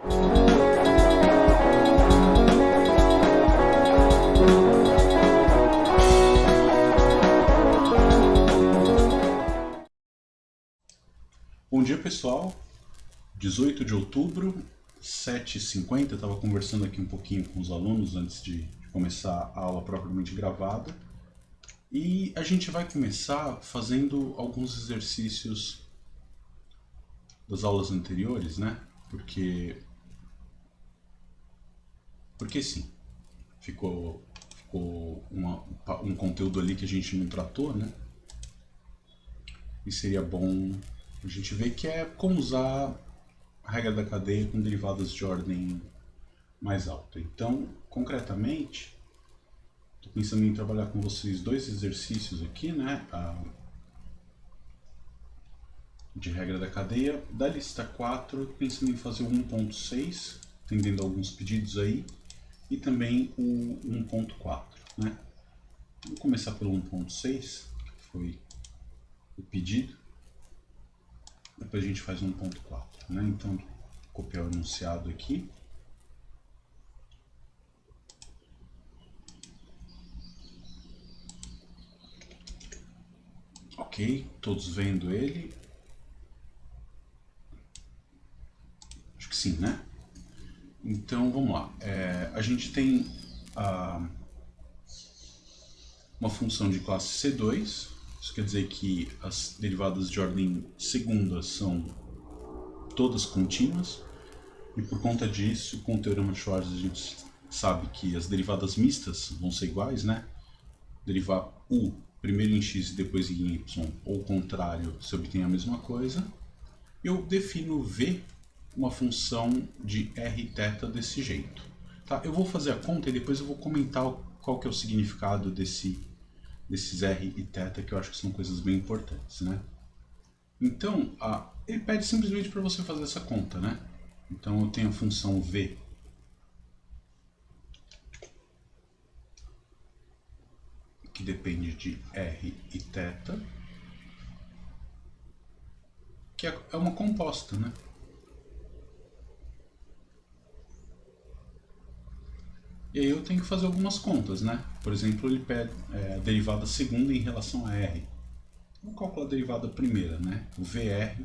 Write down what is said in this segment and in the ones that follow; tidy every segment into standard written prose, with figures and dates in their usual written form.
Bom dia, pessoal. 18 de outubro, 7h50. Eu estava conversando aqui um pouquinho com os alunos antes de começar a aula propriamente gravada. E a gente vai começar fazendo alguns exercícios das aulas anteriores, né? Porque sim, ficou um conteúdo ali que a gente não tratou, né? E seria bom a gente ver que é como usar a regra da cadeia com derivadas de ordem mais alta. Então, concretamente, estou pensando em trabalhar com vocês dois exercícios aqui, né? De regra da cadeia. Da lista 4, pensando em fazer o 1.6, atendendo alguns pedidos aí, e também o 1.4, né? Vamos começar pelo 1.6, que foi o pedido. Depois a gente faz 1.4, né? Então, vou copiar o enunciado aqui. Ok, todos vendo ele? Acho que sim, né? Então, vamos lá. A gente tem uma função de classe C2, isso quer dizer que as derivadas de ordem segunda são todas contínuas, e por conta disso, com o teorema de Schwarz, a gente sabe que as derivadas mistas vão ser iguais, né? Derivar U primeiro em x e depois em y, ou o contrário, se obtém a mesma coisa. Eu defino V uma função de rθ desse jeito. Tá? Eu vou fazer a conta e depois eu vou comentar qual que é o significado desses r e θ, que eu acho que são coisas bem importantes, né? Então, ele pede simplesmente para você fazer essa conta, né? Então eu tenho a função V que depende de r e θ, que é uma composta, né? E aí eu tenho que fazer algumas contas, né? Por exemplo, ele pede a derivada segunda em relação a r. Vamos calcular a derivada primeira, né? O VR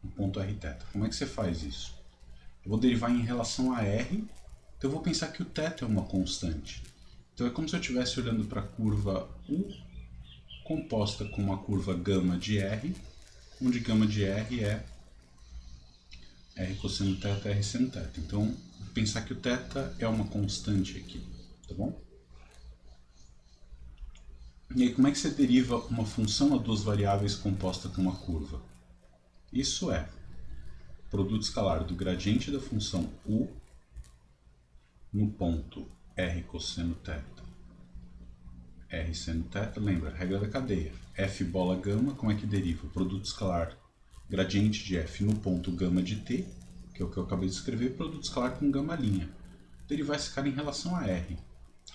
no ponto rθ. Como é que você faz isso? Eu vou derivar em relação a r, então eu vou pensar que o θ é uma constante. Então é como se eu estivesse olhando para a curva U composta com uma curva gama de r, onde gama de r é r cosseno θ, r seno θ. Então, vou pensar que o θ é uma constante aqui, tá bom? E aí, como é que você deriva uma função a duas variáveis composta com uma curva? Isso é produto escalar do gradiente da função U no ponto r cosseno θ, r seno θ, lembra, regra da cadeia. F bola gama, como é que deriva? Produto escalar gradiente de f no ponto gama de t, que é o que eu acabei de escrever, produto escalar com gama linha. Derivar esse cara em relação a r.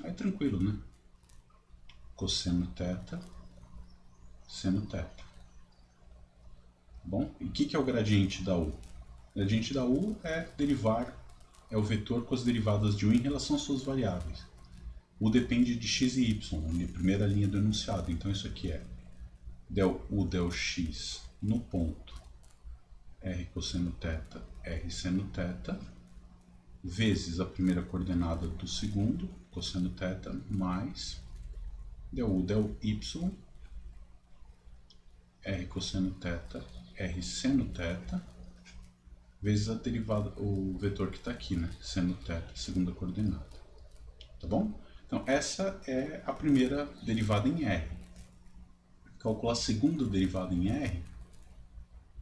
Aí tranquilo, né? Cosseno θ, seno θ. Bom, e o que é o gradiente da U? O gradiente da U é o vetor com as derivadas de U em relação às suas variáveis. U depende de x e y, a primeira linha do enunciado. Então isso aqui é del U del x no ponto r cosseno θ, r seno θ, vezes a primeira coordenada do segundo, cosseno θ, mais del U del y, r cosseno θ, r seno θ, vezes a derivada, o vetor que está aqui, né? Seno θ, segunda coordenada. Tá bom? Então, essa é a primeira derivada em R. Calcular a segunda derivada em R.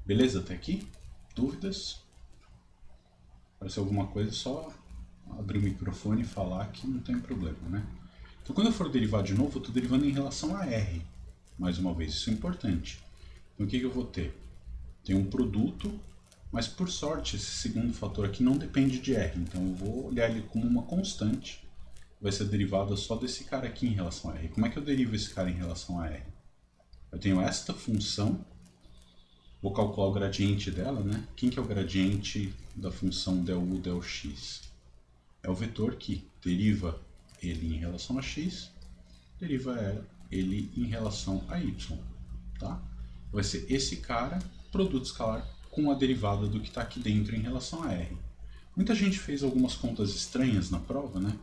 Beleza até aqui? Dúvidas? Apareceu alguma coisa, só abrir o microfone e falar que não tem problema, né? Então, quando eu for derivar de novo, eu estou derivando em relação a R. Mais uma vez, isso é importante. Então, o que eu vou ter? Tem um produto, mas por sorte, esse segundo fator aqui não depende de R. Então, eu vou olhar ele como uma constante. Vai ser derivada só desse cara aqui em relação a R. Como é que eu derivo esse cara em relação a R? Eu tenho esta função Vou calcular o gradiente dela, né? Quem que é o gradiente da função del u del x? É o vetor que deriva ele em relação a x, deriva ele em relação a y, tá? Vai ser esse cara, produto escalar, com a derivada do que está aqui dentro em relação a r. Muita gente fez algumas contas estranhas na prova, né?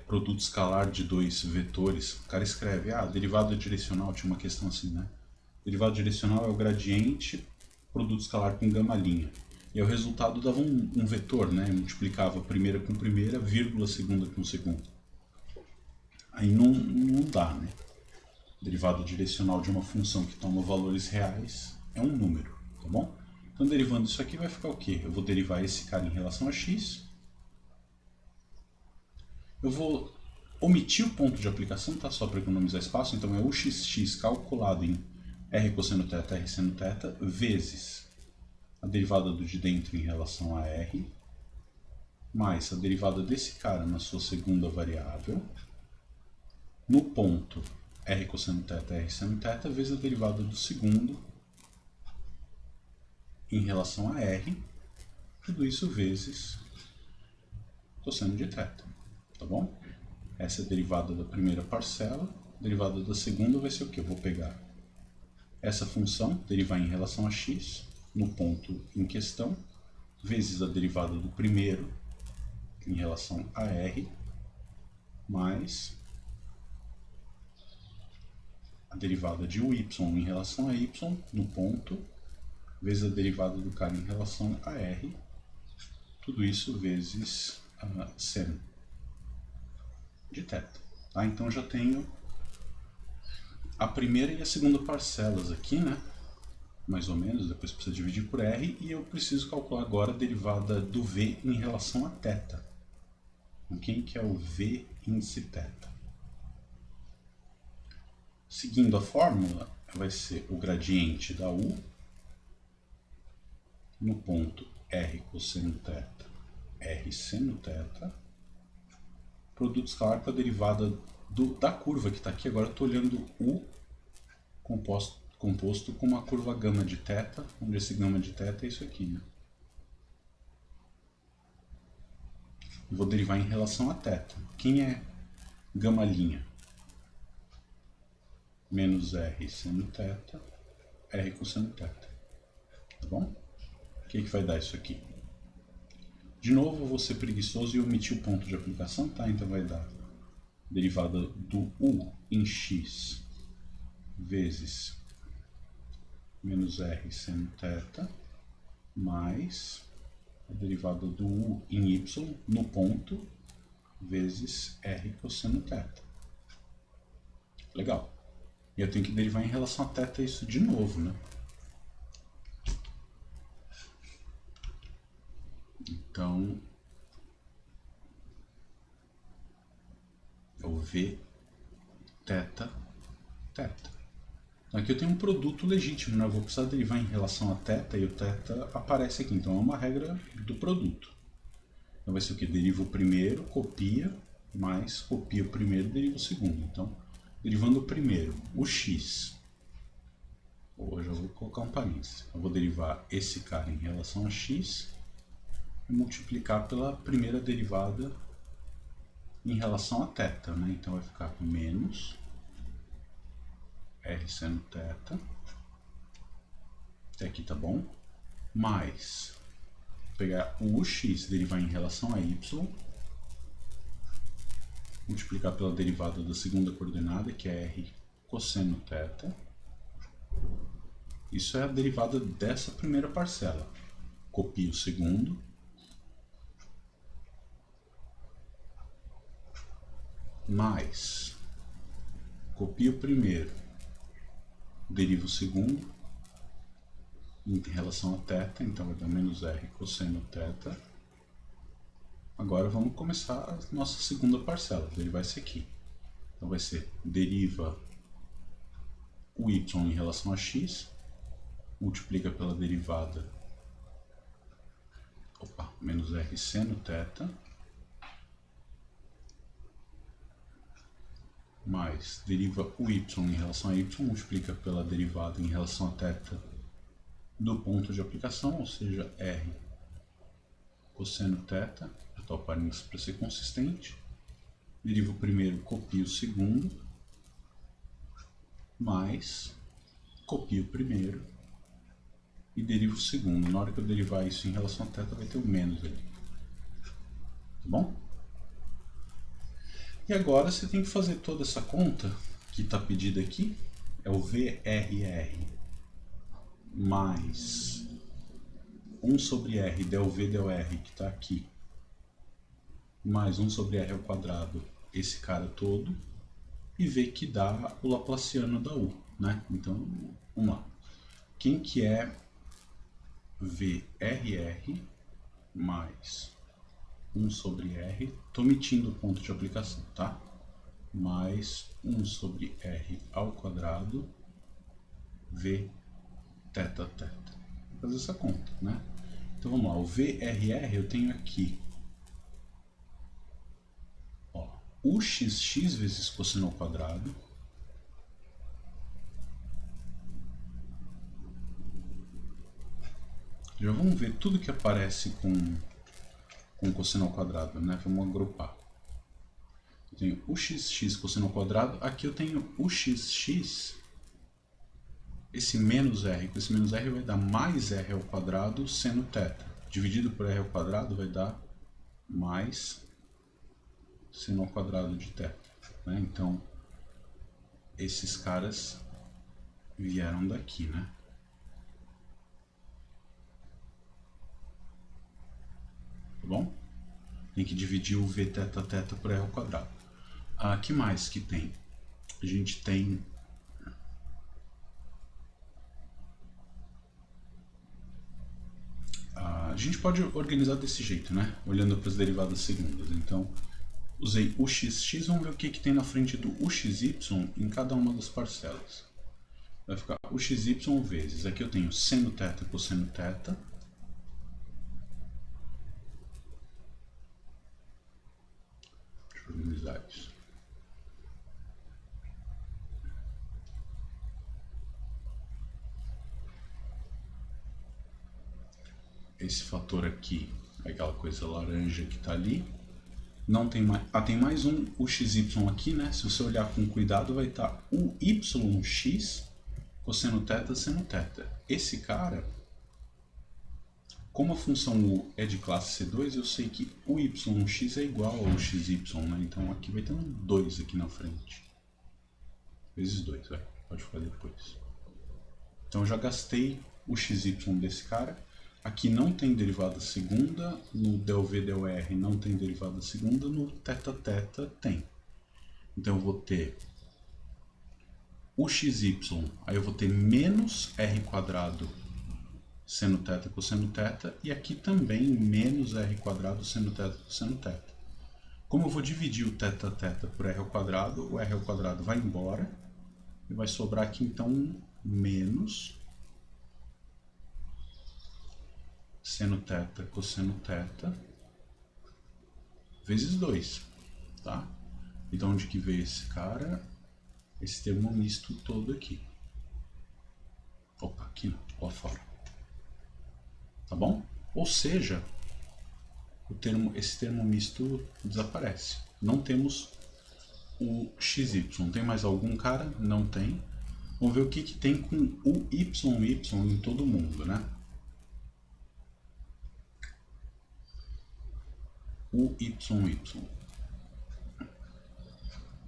Produto escalar de dois vetores. O cara escreve, derivada direcional, tinha uma questão assim, né? Derivada direcional é o gradiente, produto escalar com gama'. E aí o resultado dava um vetor, né? Multiplicava a primeira com primeira, vírgula, segunda com segunda. Aí não dá, né? Derivada direcional de uma função que toma valores reais é um número, tá bom? Então, derivando isso aqui vai ficar o quê? Eu vou derivar esse cara em relação a x. Eu vou omitir o ponto de aplicação, tá? Só para economizar espaço. Então, é o xx calculado em r cosseno θ, r seno θ, vezes a derivada do de dentro em relação a r, mais a derivada desse cara na sua segunda variável, no ponto r cosseno θ, r seno θ, vezes a derivada do segundo em relação a r, tudo isso vezes cosseno de θ, tá bom? Essa é a derivada da primeira parcela, a derivada da segunda vai ser o que? Eu vou pegar essa função, derivar em relação a x, no ponto em questão, vezes a derivada do primeiro em relação a r, mais a derivada de y em relação a y, no ponto, vezes a derivada do cara em relação a r, tudo isso vezes seno de θ. Tá? Então já tenho a primeira e a segunda parcelas aqui, né? Mais ou menos, depois precisa dividir por r, e eu preciso calcular agora a derivada do v em relação a θ. Quem que é o v índice θ? Seguindo a fórmula, vai ser o gradiente da u no ponto r cosseno θ, r seno θ, produto escalar com a derivada da curva que está aqui. Agora eu estou olhando u composto com uma curva gama de θ, onde esse gama de θ é isso aqui, né? Eu vou derivar em relação a θ. Quem é gama'? Menos r seno θ, r cosseno θ. Tá bom? O que vai dar isso aqui? De novo, eu vou ser preguiçoso e omitir o ponto de aplicação, tá? Então vai dar derivada do u em x vezes menos r seno θ, mais a derivada do u em y no ponto vezes r cosseno θ. Legal. E eu tenho que derivar em relação a θ isso de novo, né? Então, eu vou ver θ. Então aqui eu tenho um produto legítimo, né? Eu vou precisar derivar em relação a θ e o θ aparece aqui. Então é uma regra do produto. Então vai ser o que? Deriva o primeiro, copia, mais copia o primeiro, deriva o segundo. Então, derivando o primeiro, o x. Hoje eu vou colocar um parênteses. Eu vou derivar esse cara em relação a x e multiplicar pela primeira derivada em relação a θ, né? Então vai ficar menos r seno θ, até aqui tá bom, mais pegar o ux, derivar em relação a y, multiplicar pela derivada da segunda coordenada, que é r cosseno θ. Isso é a derivada dessa primeira parcela. Copio o segundo, mais copio o primeiro, derivo o segundo em relação a θ, então vai dar menos r cosseno θ. Agora vamos começar a nossa segunda parcela, derivar esse aqui. Então vai ser deriva o y em relação a x, multiplica pela derivada, menos r seno θ, mais deriva o y em relação a y, multiplica pela derivada em relação a θ do ponto de aplicação, ou seja, R cosseno θ, já está o parênteses para ser consistente. Derivo o primeiro, copio o segundo, mais copio o primeiro e derivo o segundo. Na hora que eu derivar isso em relação a θ, vai ter o menos ali. Tá bom? E agora você tem que fazer toda essa conta que está pedida aqui. É o VRR mais 1 sobre R del V del R, que está aqui, mais 1 sobre R ao quadrado, esse cara todo, e ver que dá o Laplaciano da U, né? Então, vamos lá. Quem que é VRR mais 1 sobre R, estou omitindo o ponto de aplicação, tá? Mais 1 sobre R ao quadrado, V θ θ. Vou fazer essa conta, né? Então vamos lá, o VRR eu tenho aqui, ó, UXX vezes cosseno ao quadrado, já vamos ver tudo que aparece com cosseno ao quadrado, né? Vamos agrupar. Eu tenho UXX cosseno ao quadrado, aqui eu tenho UXX, esse menos R, com esse menos R vai dar mais R ao quadrado seno θ. Dividido por R ao quadrado vai dar mais seno ao quadrado de θ. Né? Então, esses caras vieram daqui, né? Tá bom? Tem que dividir o V θ θ por R ao quadrado. Ah, que mais que tem? A gente tem a gente pode organizar desse jeito, né? Olhando para as derivadas segundas. Então, usei UXX, vamos ver o que tem na frente do UXY em cada uma das parcelas. Vai ficar UXY vezes, aqui eu tenho seno θ cosseno θ, deixa eu organizar isso. Esse fator aqui é aquela coisa laranja que está ali. Não tem mais. Ah, tem mais um UXY aqui, né? Se você olhar com cuidado, vai estar UYX cosseno θ seno θ. Esse cara, como a função U é de classe C2, eu sei que o YX é igual ao XY, né? Então aqui vai ter um 2 aqui na frente. Vezes 2, vai. Pode ficar depois. Então eu já gastei o XY desse cara. Aqui não tem derivada segunda, no del V del R não tem derivada segunda, no θ θ tem. Então eu vou ter o XY, aí eu vou ter menos R quadrado seno θ cosseno θ, e aqui também menos R quadrado seno θ cosseno θ. Como eu vou dividir o θ θ por R ao quadrado, o R ao quadrado vai embora, e vai sobrar aqui então menos seno θ cosseno θ vezes 2, tá? Então onde que veio esse cara? Esse termo misto todo aqui. Opa, aqui não, lá fora. Tá bom? Ou seja, esse termo misto desaparece. Não temos o XY. Tem mais algum cara? Não tem. Vamos ver o que tem com o YY em todo mundo, né? O YY.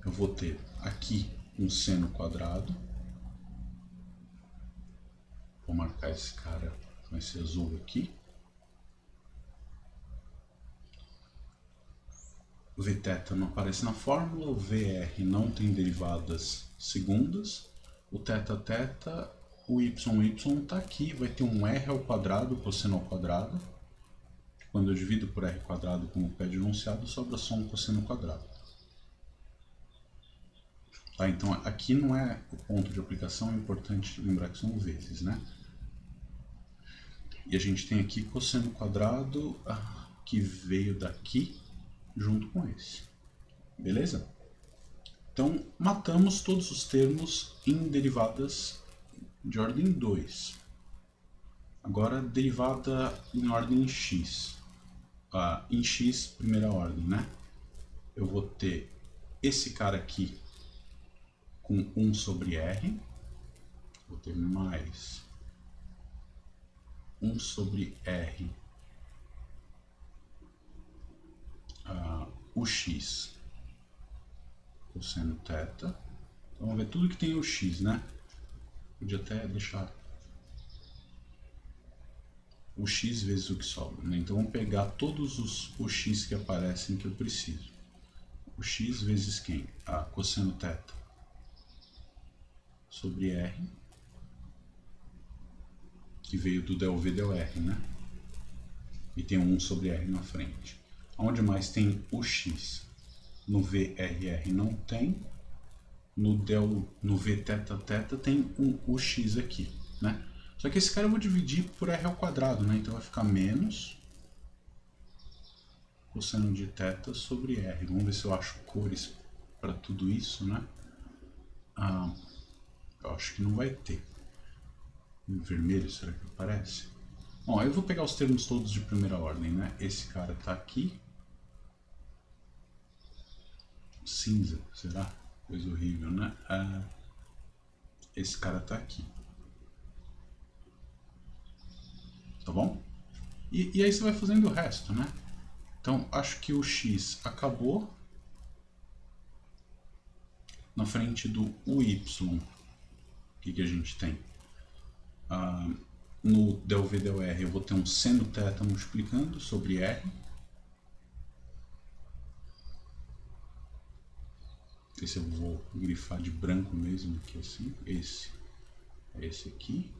Eu vou ter aqui um seno quadrado. Vou marcar esse cara com esse azul aqui. O Vθ não aparece na fórmula, o VR não tem derivadas segundas, o θ θ, o YY está aqui, vai ter um R ao quadrado, cosseno ao quadrado. Quando eu divido por R quadrado como pede o enunciado, sobra só um cosseno quadrado. Tá, então aqui não é o ponto de aplicação, é importante lembrar que são vezes, né? E a gente tem aqui cosseno quadrado que veio daqui junto com esse. Beleza? Então, matamos todos os termos em derivadas de ordem 2. Agora, derivada em ordem x. Em x, primeira ordem, né? Eu vou ter esse cara aqui com 1 sobre r. Vou ter mais 1 sobre r o x cosseno θ. Então, vamos ver tudo que tem o x, né? Podia até deixar o x vezes o que sobra, né? Então, vamos pegar todos os x que aparecem que eu preciso. O x vezes quem? Cosseno θ sobre r, que veio do del v del r, né? E tem 1 sobre r na frente. Onde mais tem o x? No VRR não tem. No V θ tem o x aqui, né? Só que esse cara eu vou dividir por r ao quadrado, né? Então vai ficar menos cosseno de θ sobre r. Vamos ver se eu acho cores para tudo isso, né? Eu acho que não vai ter. Em vermelho, será que aparece? Bom, eu vou pegar os termos todos de primeira ordem, né? Esse cara tá aqui. Cinza, será? Coisa horrível, né? Esse cara tá aqui. Tá bom? E aí você vai fazendo o resto, né? Então, acho que o x acabou. Na frente do uy, o que a gente tem? No del v del r eu vou ter um seno θ multiplicando sobre r. Esse eu vou grifar de branco mesmo, aqui assim. Esse aqui.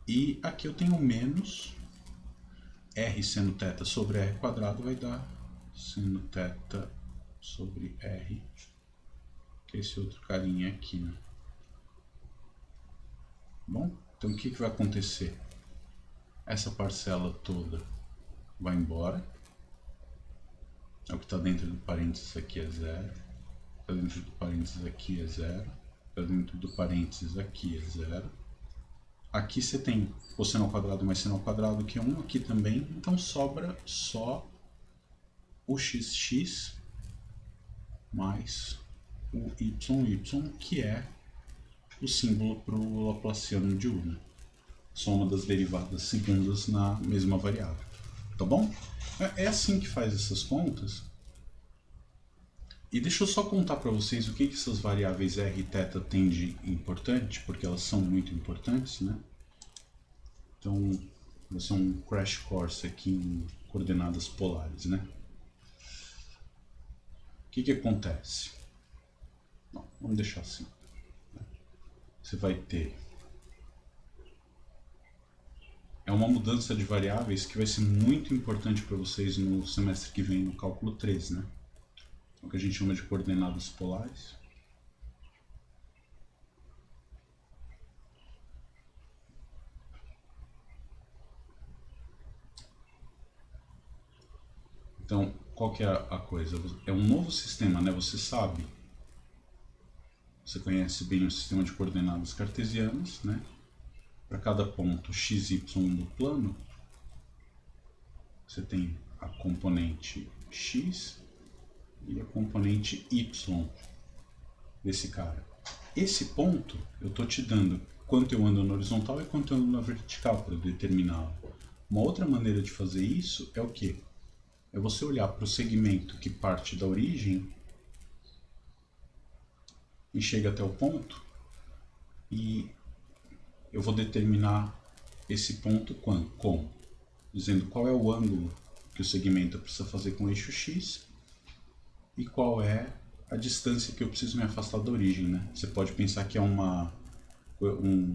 E aqui eu tenho menos r seno θ sobre r quadrado vai dar seno θ sobre r, que é esse outro carinha aqui, né? Bom, então o que vai acontecer? Essa parcela toda vai embora. É o que está dentro do parênteses aqui é 0. Está dentro do parênteses aqui é 0. Está dentro do parênteses aqui é 0. Aqui você tem cosseno ao quadrado mais seno ao quadrado, que é 1. Aqui também. Então sobra só o xx mais o y, que é o símbolo para o Laplaciano de U, né? Soma das derivadas segundas na mesma variável. Tá bom? É assim que faz essas contas. E deixa eu só contar para vocês o que essas variáveis r e θ têm de importante, porque elas são muito importantes, né? Então, vai ser um crash course aqui em coordenadas polares, né? O que acontece? Não, vamos deixar assim. Você vai ter... É uma mudança de variáveis que vai ser muito importante para vocês no semestre que vem, no cálculo 3, né? O que a gente chama de coordenadas polares. Então, qual que é a coisa? É um novo sistema, né? Você sabe, você conhece bem o sistema de coordenadas cartesianas, né? Para cada ponto x, y do plano, você tem a componente x e a componente y desse cara. Esse ponto, eu estou te dando quanto eu ando na horizontal e quanto eu ando na vertical para determiná-lo. Uma outra maneira de fazer isso é o quê? É você olhar para o segmento que parte da origem e chega até o ponto, e eu vou determinar esse ponto como? Dizendo qual é o ângulo que o segmento precisa fazer com o eixo x e qual é a distância que eu preciso me afastar da origem, né? Você pode pensar que é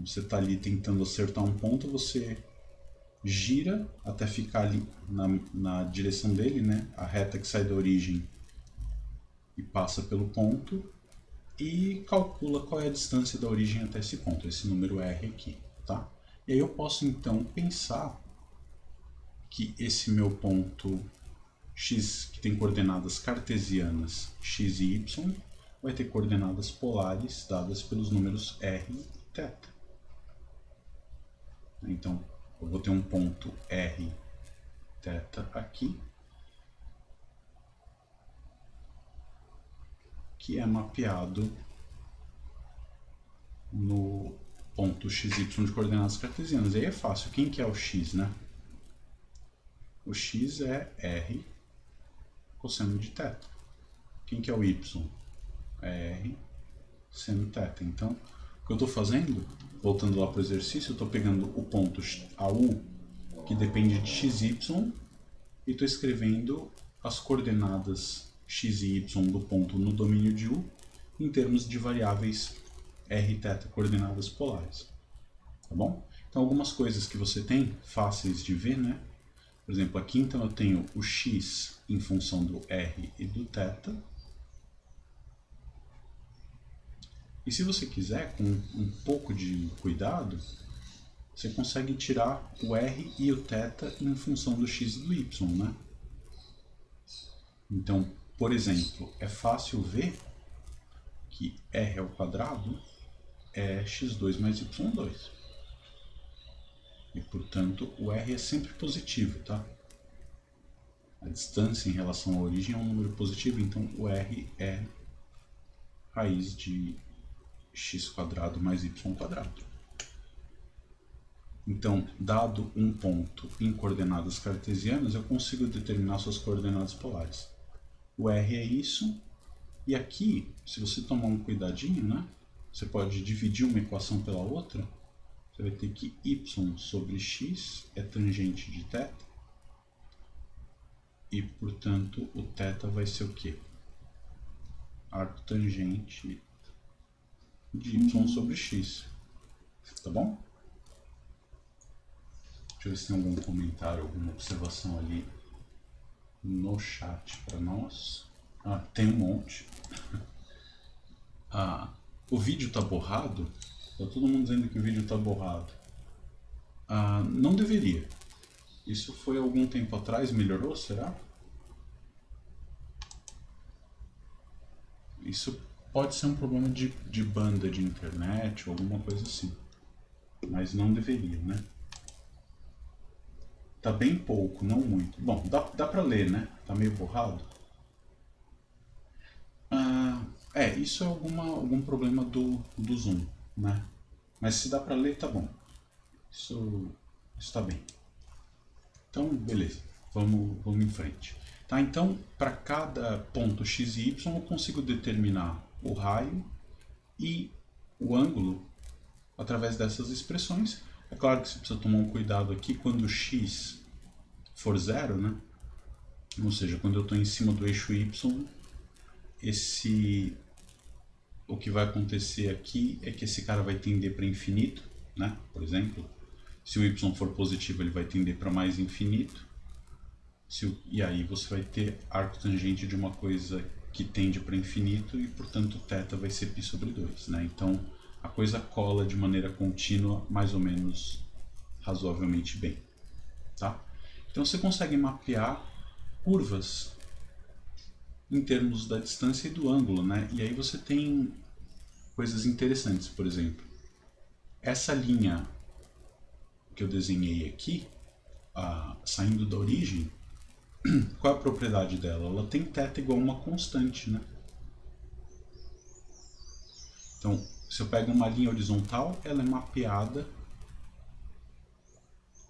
você está ali tentando acertar um ponto, você gira até ficar ali na direção dele, né? A reta que sai da origem e passa pelo ponto, e calcula qual é a distância da origem até esse ponto, esse número R aqui, tá? E aí eu posso então pensar que esse meu ponto x, que tem coordenadas cartesianas x e y, vai ter coordenadas polares dadas pelos números r e θ. Então, eu vou ter um ponto R θ aqui, que é mapeado no ponto xy de coordenadas cartesianas. E aí é fácil. Quem que é o x, né? O x é R cosseno de θ. Quem que é o y? É R seno θ. Então, o que eu estou fazendo, voltando lá para o exercício, eu estou pegando o ponto AU, que depende de xy, e estou escrevendo as coordenadas x e y do ponto no domínio de U em termos de variáveis r e θ, coordenadas polares. Tá bom? Então, algumas coisas que você tem fáceis de ver, né? Por exemplo, aqui então eu tenho o x em função do r e do θ. E se você quiser, com um pouco de cuidado, você consegue tirar o r e o θ em função do x e do y, né? Então, por exemplo, é fácil ver que r ao quadrado é x2 mais y2. E, portanto, o r é sempre positivo, tá? A distância em relação à origem é um número positivo, então o r é raiz de x² mais y². Então, dado um ponto em coordenadas cartesianas, eu consigo determinar suas coordenadas polares. O r é isso, e aqui, se você tomar um cuidadinho, né, você pode dividir uma equação pela outra. Você vai ter que y sobre x é tangente de θ, e, portanto, o θ vai ser o quê? Arco tangente de y sobre x. Tá bom? Deixa eu ver se tem algum comentário, alguma observação ali no chat para nós. Ah, tem um monte. O vídeo tá borrado? Tá todo mundo dizendo que o vídeo tá borrado. Não deveria. Isso foi algum tempo atrás, melhorou, será? Isso pode ser um problema de banda de internet ou alguma coisa assim. Mas não deveria, né? Tá bem pouco, não muito. Bom, dá pra ler, né? Tá meio borrado. Isso é algum problema do Zoom, né? Mas se dá pra ler, tá bom. Isso tá bem. Então, beleza. Vamos em frente. Tá, então, para cada ponto x e y, eu consigo determinar o raio e o ângulo através dessas expressões. É claro que você precisa tomar um cuidado aqui quando x for zero, né? Ou seja, quando eu estou em cima do eixo y, o que vai acontecer aqui é que esse cara vai tender para infinito, né? Por exemplo, se o y for positivo, ele vai tender para mais infinito. E aí você vai ter arco tangente de uma coisa que tende para infinito e, portanto, θ vai ser π sobre 2, né? Então, a coisa cola de maneira contínua, mais ou menos razoavelmente bem, tá? Então, você consegue mapear curvas em termos da distância e do ângulo, né? E aí você tem coisas interessantes, por exemplo, essa linha que eu desenhei aqui, saindo da origem, qual é a propriedade dela? Ela tem θ igual a uma constante, né? Então, se eu pego uma linha horizontal, ela é mapeada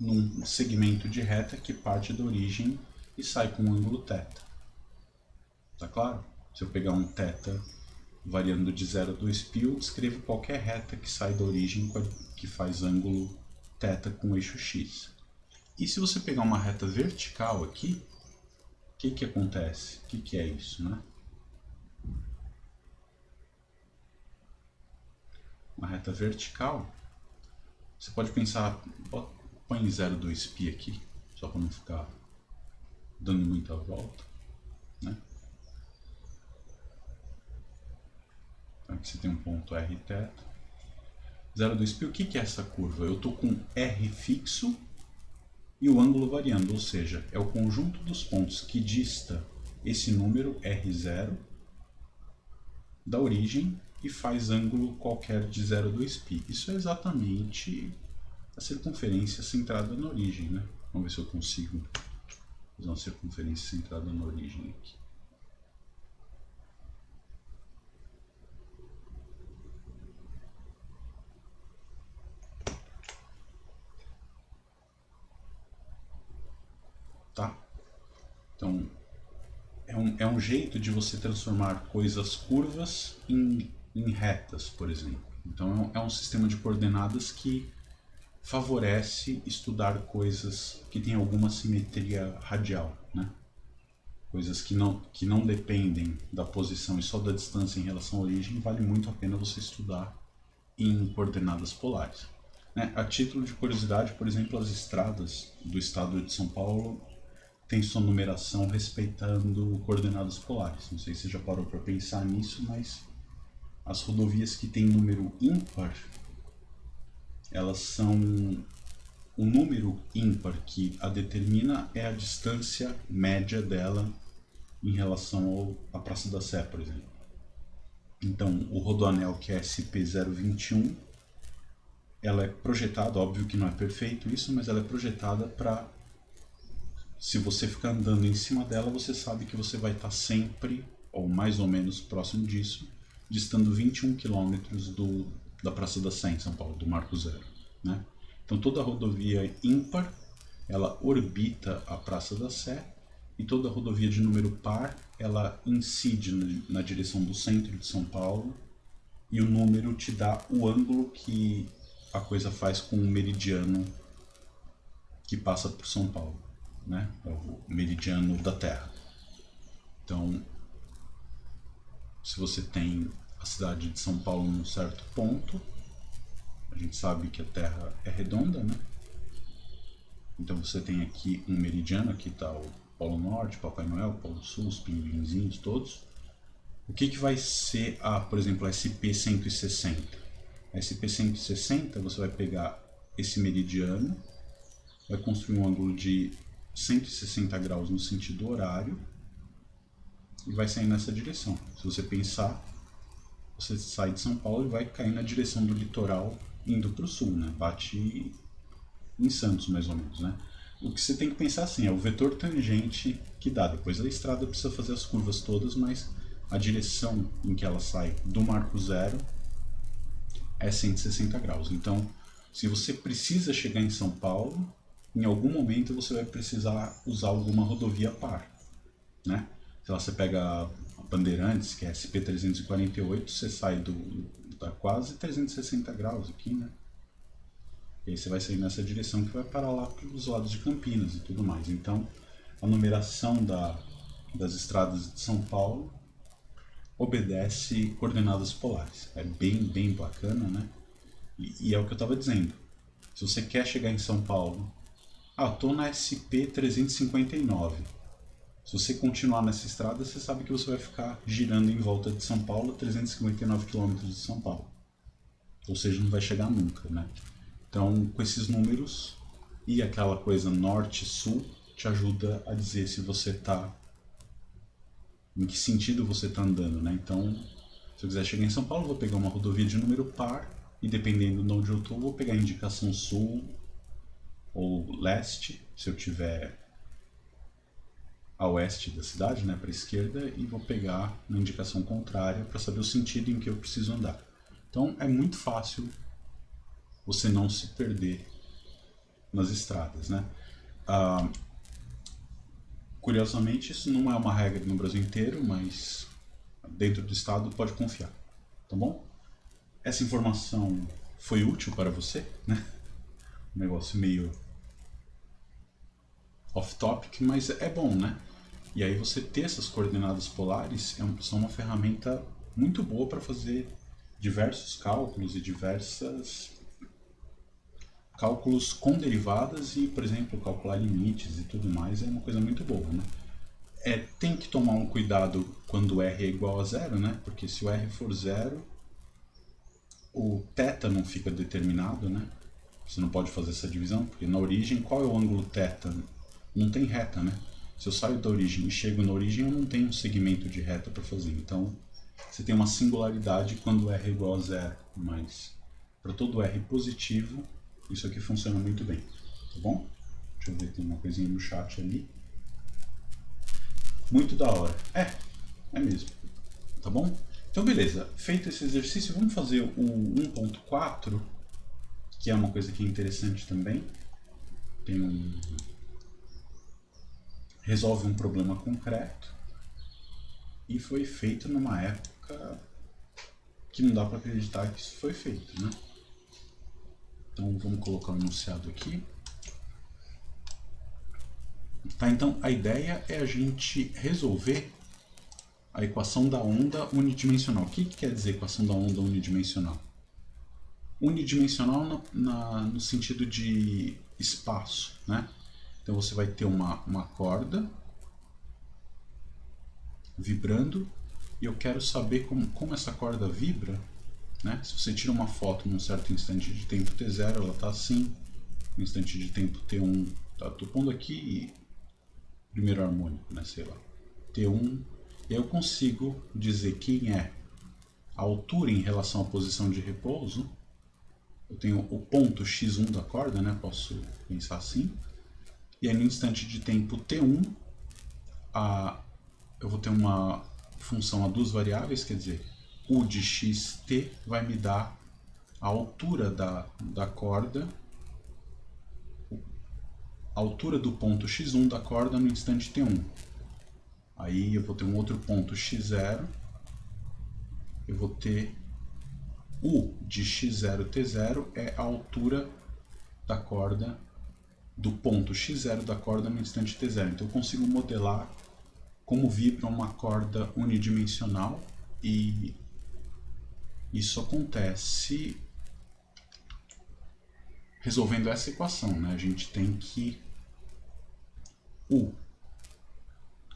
num segmento de reta que parte da origem e sai com um ângulo θ. Tá claro? Se eu pegar um θ variando de 0 a 2π, eu descrevo qualquer reta que sai da origem que faz ângulo θ com o eixo x. E se você pegar uma reta vertical aqui, o que acontece? O que é isso, né? Uma reta vertical, você pode pensar, põe 0,2π aqui, só para não ficar dando muita volta, né? Então aqui você tem um ponto r θ. 0,2π, o que é essa curva? Eu estou com r fixo e o ângulo variando, ou seja, é o conjunto dos pontos que dista esse número R0 da origem e faz ângulo qualquer de 0,2π. Isso é exatamente a circunferência centrada na origem, né? Vamos ver se eu consigo fazer uma circunferência centrada na origem aqui. Tá? Então, é um jeito de você transformar coisas curvas em retas, por exemplo. Então, é um sistema de coordenadas que favorece estudar coisas que têm alguma simetria radial, né? Coisas que não dependem da posição e só da distância em relação à origem, vale muito a pena você estudar em coordenadas polares. Né? A título de curiosidade, por exemplo, as estradas do estado de São Paulo têm sua numeração respeitando coordenadas polares. Não sei se você já parou para pensar nisso, mas as rodovias que têm número ímpar, elas são o número ímpar que a determina é a distância média dela em relação à Praça da Sé, por exemplo. Então, o rodoanel, que é SP021, ela é projetada, óbvio que não é perfeito isso, mas ela é projetada para, se você ficar andando em cima dela, você sabe que você vai estar sempre, ou mais ou menos próximo disso, distando 21 km da Praça da Sé, em São Paulo, do Marco Zero, né? Então, toda rodovia ímpar, ela orbita a Praça da Sé, e toda rodovia de número par, ela incide na direção do centro de São Paulo, e o número te dá o ângulo que a coisa faz com o meridiano que passa por São Paulo, né? É o meridiano da Terra. Então, se você tem a cidade de São Paulo num certo ponto, a gente sabe que a Terra é redonda, né? Então você tem aqui um meridiano, aqui está o Polo Norte, Papai Noel, Polo Sul, os pinguinzinhos todos. O que vai ser, por exemplo, a SP-160? A SP-160, você vai pegar esse meridiano, vai construir um ângulo de 160 graus no sentido horário e vai sair nessa direção. Se você pensar, você sai de São Paulo e vai cair na direção do litoral indo para o sul, né? Bate em Santos, mais ou menos, né? O que você tem que pensar assim, é o vetor tangente que dá. Depois a estrada precisa fazer as curvas todas, mas a direção em que ela sai do Marco Zero é 160 graus. Então, se você precisa chegar em São Paulo, em algum momento você vai precisar usar alguma rodovia par, né? Se você pega a Bandeirantes, que é SP-348, você sai tá quase 360 graus aqui, né? E aí você vai sair nessa direção que vai parar lá para os lados de Campinas e tudo mais. Então, a numeração das estradas de São Paulo obedece coordenadas polares. É bem bacana, né? E é o que eu estava dizendo. Se você quer chegar em São Paulo, estou na SP-359. Se você continuar nessa estrada, você sabe que você vai ficar girando em volta de São Paulo, 359 km de São Paulo. Ou seja, não vai chegar nunca, né? Então, com esses números e aquela coisa norte-sul, te ajuda a dizer se você está, em que sentido você está andando, né? Então, se eu quiser chegar em São Paulo, vou pegar uma rodovia de número par e dependendo de onde eu estou, vou pegar a indicação sul ou leste, se eu tiver a oeste da cidade, né, para a esquerda, e vou pegar na indicação contrária para saber o sentido em que eu preciso andar. Então, é muito fácil você não se perder nas estradas, né? Curiosamente, isso não é uma regra no Brasil inteiro, mas dentro do estado pode confiar, tá bom? Essa informação foi útil para você, né? Um negócio meio off-topic, mas é bom, né? E aí você ter essas coordenadas polares são uma ferramenta muito boa para fazer diversos cálculos e cálculos com derivadas e, por exemplo, calcular limites e tudo mais é uma coisa muito boa, né? Tem que tomar um cuidado quando R é igual a zero, né? Porque se o R for zero, o θ não fica determinado, né? Você não pode fazer essa divisão, porque na origem, qual é o ângulo θ? Não tem reta, né? Se eu saio da origem e chego na origem, eu não tenho um segmento de reta para fazer. Então, você tem uma singularidade quando R é igual a zero, mas para todo R positivo, Isso aqui funciona muito bem, tá bom? Deixa eu ver, tem uma coisinha no chat ali. Muito da hora. É mesmo. Tá bom? Então, beleza. Feito esse exercício, vamos fazer o 1.4, que é uma coisa que é interessante também. Resolve um problema concreto e foi feito numa época que não dá para acreditar que isso foi feito, né? Então, vamos colocar o enunciado aqui. Tá, então, a ideia é a gente resolver a equação da onda unidimensional. O que quer dizer equação da onda unidimensional? Unidimensional no sentido de espaço, né? Então você vai ter uma corda vibrando e eu quero saber como essa corda vibra, né? Se você tira uma foto num certo instante de tempo t0, ela está assim, no instante de tempo t1, tá? Estou pondo aqui primeiro harmônico, né? Sei lá, t1, e aí eu consigo dizer quem é a altura em relação à posição de repouso. Eu tenho o ponto x1 da corda, né? Posso pensar assim. E aí no instante de tempo t1, eu vou ter uma função a duas variáveis, quer dizer, u de xt vai me dar a altura da corda, a altura do ponto x1 da corda no instante t1. Aí eu vou ter um outro ponto x0, eu vou ter u de x0 t0 é a altura da corda, do ponto x0 da corda no instante t0. Então eu consigo modelar como vibra uma corda unidimensional, e isso acontece resolvendo essa equação, né? A gente tem que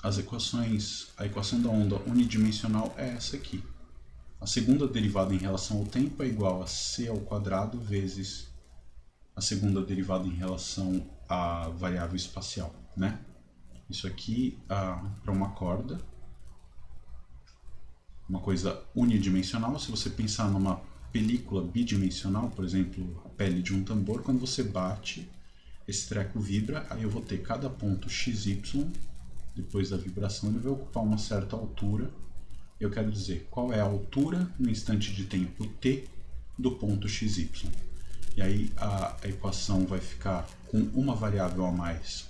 a equação da onda unidimensional é essa aqui. A segunda derivada em relação ao tempo é igual a c ao quadrado vezes a segunda derivada em relação à variável espacial, né? Isso aqui para uma corda, uma coisa unidimensional. Se você pensar numa película bidimensional, por exemplo, a pele de um tambor, quando você bate, esse treco vibra, aí eu vou ter cada ponto xy, depois da vibração ele vai ocupar uma certa altura. Eu quero dizer qual é a altura no instante de tempo t do ponto xy. E aí a equação vai ficar com uma variável a mais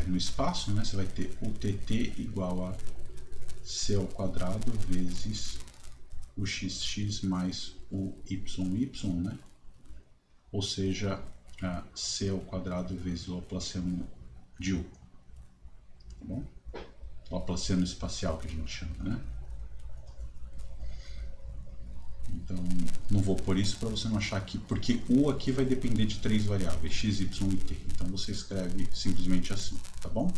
no espaço, né? Você vai ter o tt igual a c ao quadrado vezes o xx mais o yy, né? Ou seja, c ao quadrado vezes o Laplaciano de u. Tá bom? Laplaciano espacial, que a gente chama, né? Então, não vou por isso para você não achar que... Porque u aqui vai depender de três variáveis, x, y e t. Então você escreve simplesmente assim, tá bom?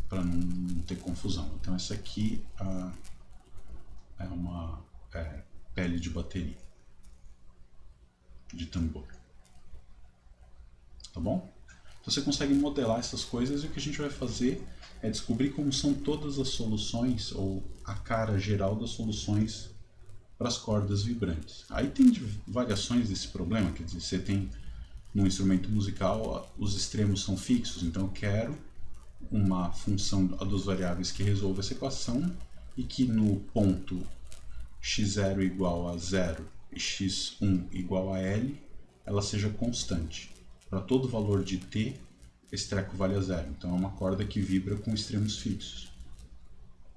Para não ter confusão. Então essa aqui é uma pele de bateria, de tambor. Tá bom? Então você consegue modelar essas coisas, e o que a gente vai fazer é descobrir como são todas as soluções, ou a cara geral das soluções para as cordas vibrantes. Aí tem variações desse problema, quer dizer, você tem no instrumento musical os extremos são fixos, então eu quero uma função a duas variáveis que resolva essa equação e que no ponto x0 igual a 0 e x1 igual a L, ela seja constante. Para todo valor de t, esse treco vale a zero. Então é uma corda que vibra com extremos fixos.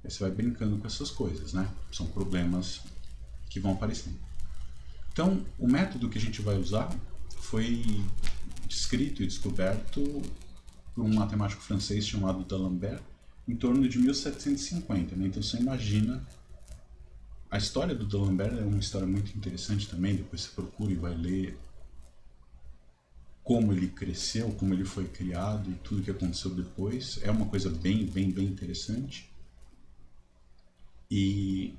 Aí você vai brincando com essas coisas, né? São problemas que vão aparecendo. Então, o método que a gente vai usar foi descrito e descoberto por um matemático francês chamado D'Alembert em torno de 1750. Né? Então você imagina, a história do D'Alembert é uma história muito interessante também. Depois você procura e vai ler como ele cresceu, como ele foi criado e tudo que aconteceu depois. É uma coisa bem interessante. E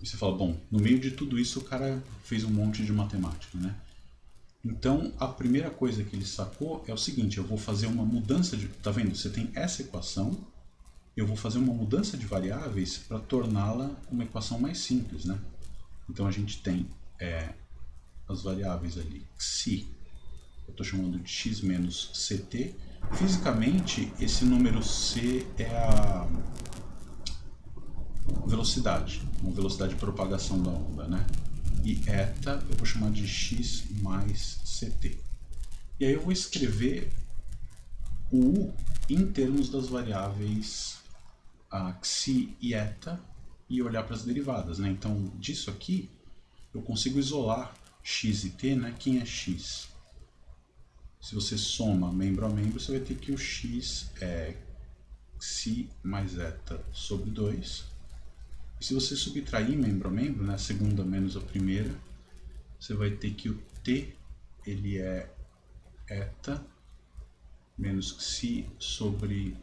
você fala, bom, no meio de tudo isso o cara fez um monte de matemática, né? Então a primeira coisa que ele sacou é o seguinte: eu vou fazer uma mudança de... Tá vendo? Você tem essa equação eu vou fazer uma mudança de variáveis para torná-la uma equação mais simples, né? Então a gente tem as variáveis ali, xi, eu estou chamando de x menos ct. Fisicamente, esse número c é a velocidade, uma velocidade de propagação da onda, né? E eta eu vou chamar de x mais ct. E aí eu vou escrever o u em termos das variáveis xi e eta e olhar para as derivadas, né? Então, disso aqui, eu consigo isolar x e t, né? Quem é x? Se você soma membro a membro, você vai ter que o x é xi mais eta sobre 2. E se você subtrair membro a membro, né? A segunda menos a primeira, você vai ter que o t ele é eta menos xi sobre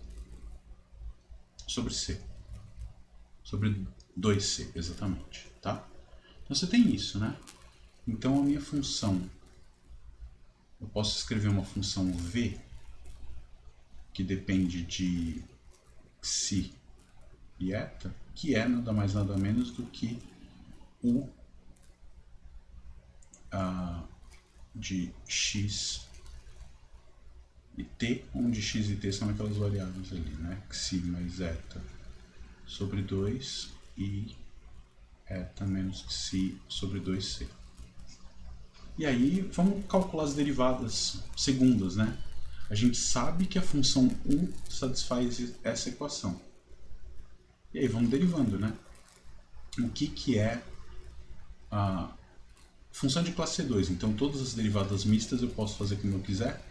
c. Sobre 2c, exatamente, tá? Então você tem isso, né? Então a minha função, eu posso escrever uma função v que depende de xi e eta, que é nada mais nada menos do que u de x e t, onde x e t são aquelas variáveis ali, né? Xi mais eta sobre 2 e eta menos xi sobre 2c. E aí vamos calcular as derivadas segundas, né? A gente sabe que a função u satisfaz essa equação. E aí vamos derivando, né? O que é a função de classe C2? Então todas as derivadas mistas eu posso fazer como eu quiser.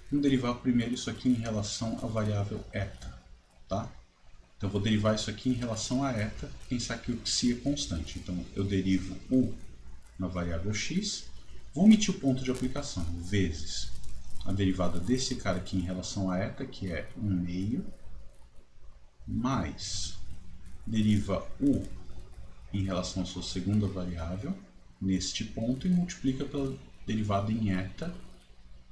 Vamos derivar primeiro isso aqui em relação à variável eta, tá? Então eu vou derivar isso aqui em relação a eta, pensar que o xi é constante. Então eu derivo u na variável x, vou omitir o ponto de aplicação, vezes a derivada desse cara aqui em relação a eta, que é 1/2, mais deriva u em relação à sua segunda variável, neste ponto, e multiplica pela derivada em eta,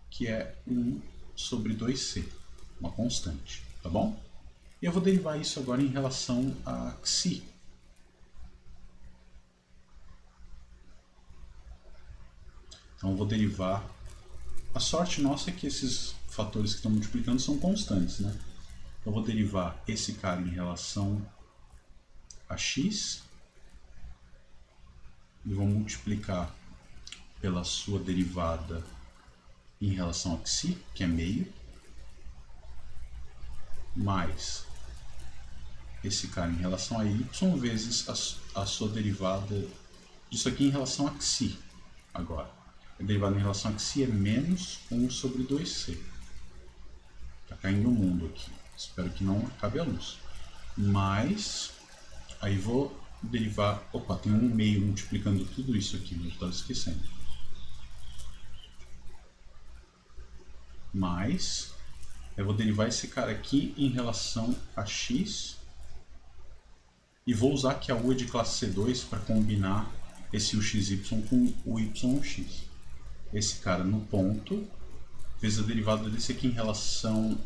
que é 1 sobre 2c, uma constante, tá bom? E eu vou derivar isso agora em relação a xi. Então eu vou derivar. A sorte nossa é que esses fatores que estão multiplicando são constantes, né? Eu vou derivar esse cara em relação a x e vou multiplicar pela sua derivada em relação a xi, que é meio, mais esse cara em relação a y vezes a sua derivada disso aqui em relação a xi. Agora, a derivada em relação a xi é menos 1 sobre 2c. Está caindo o mundo aqui. Espero que não acabe a luz. Mas, aí vou derivar... Opa, tem 1/2 multiplicando tudo isso aqui, mas eu estava esquecendo. Mais, eu vou derivar esse cara aqui em relação a x. E vou usar aqui a u de classe C2 para combinar esse uxy com o yx. Esse cara no ponto, vezes a derivada desse aqui em relação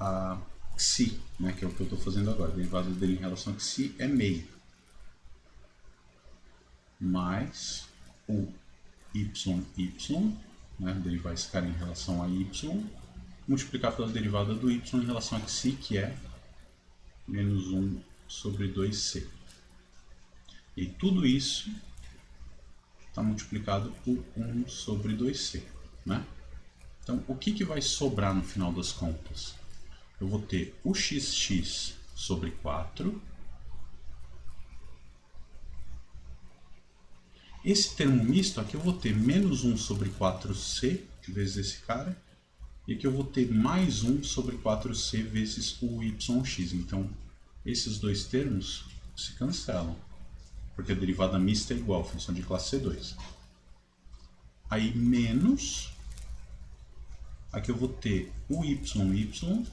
a xi, né, que é o que eu estou fazendo agora. A derivada dele em relação a xi é meio. Mais o y, né, derivar esse cara em relação a y, multiplicar pela derivada do y em relação a xi, que é menos 1 sobre 2c. E tudo isso está multiplicado por 1 sobre 2c, né? Então, o que vai sobrar no final das contas? Eu vou ter o xx sobre 4. Esse termo misto aqui eu vou ter menos 1 sobre 4c vezes esse cara. E aqui eu vou ter mais 1 sobre 4c vezes o yx. Então, esses dois termos se cancelam, porque a derivada mista é igual, função de classe C2. Aí, menos, aqui eu vou ter o y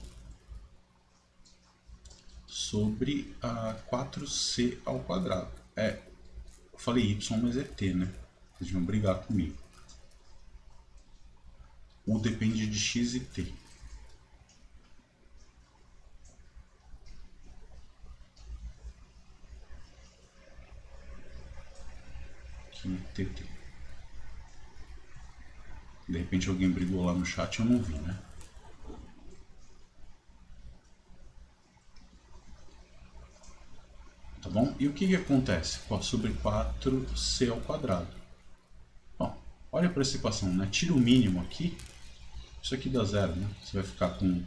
sobre a 4c ao quadrado. Eu falei y, mas é t, né? Vocês vão brigar comigo. U depende de x e t. seno TT. De repente alguém brigou lá no chat e eu não vi, né? Tá bom? E o que acontece com a sobre 4c ao quadrado? Bom, olha para essa equação, né? Tira o mínimo aqui, isso aqui dá zero, né? Você vai ficar com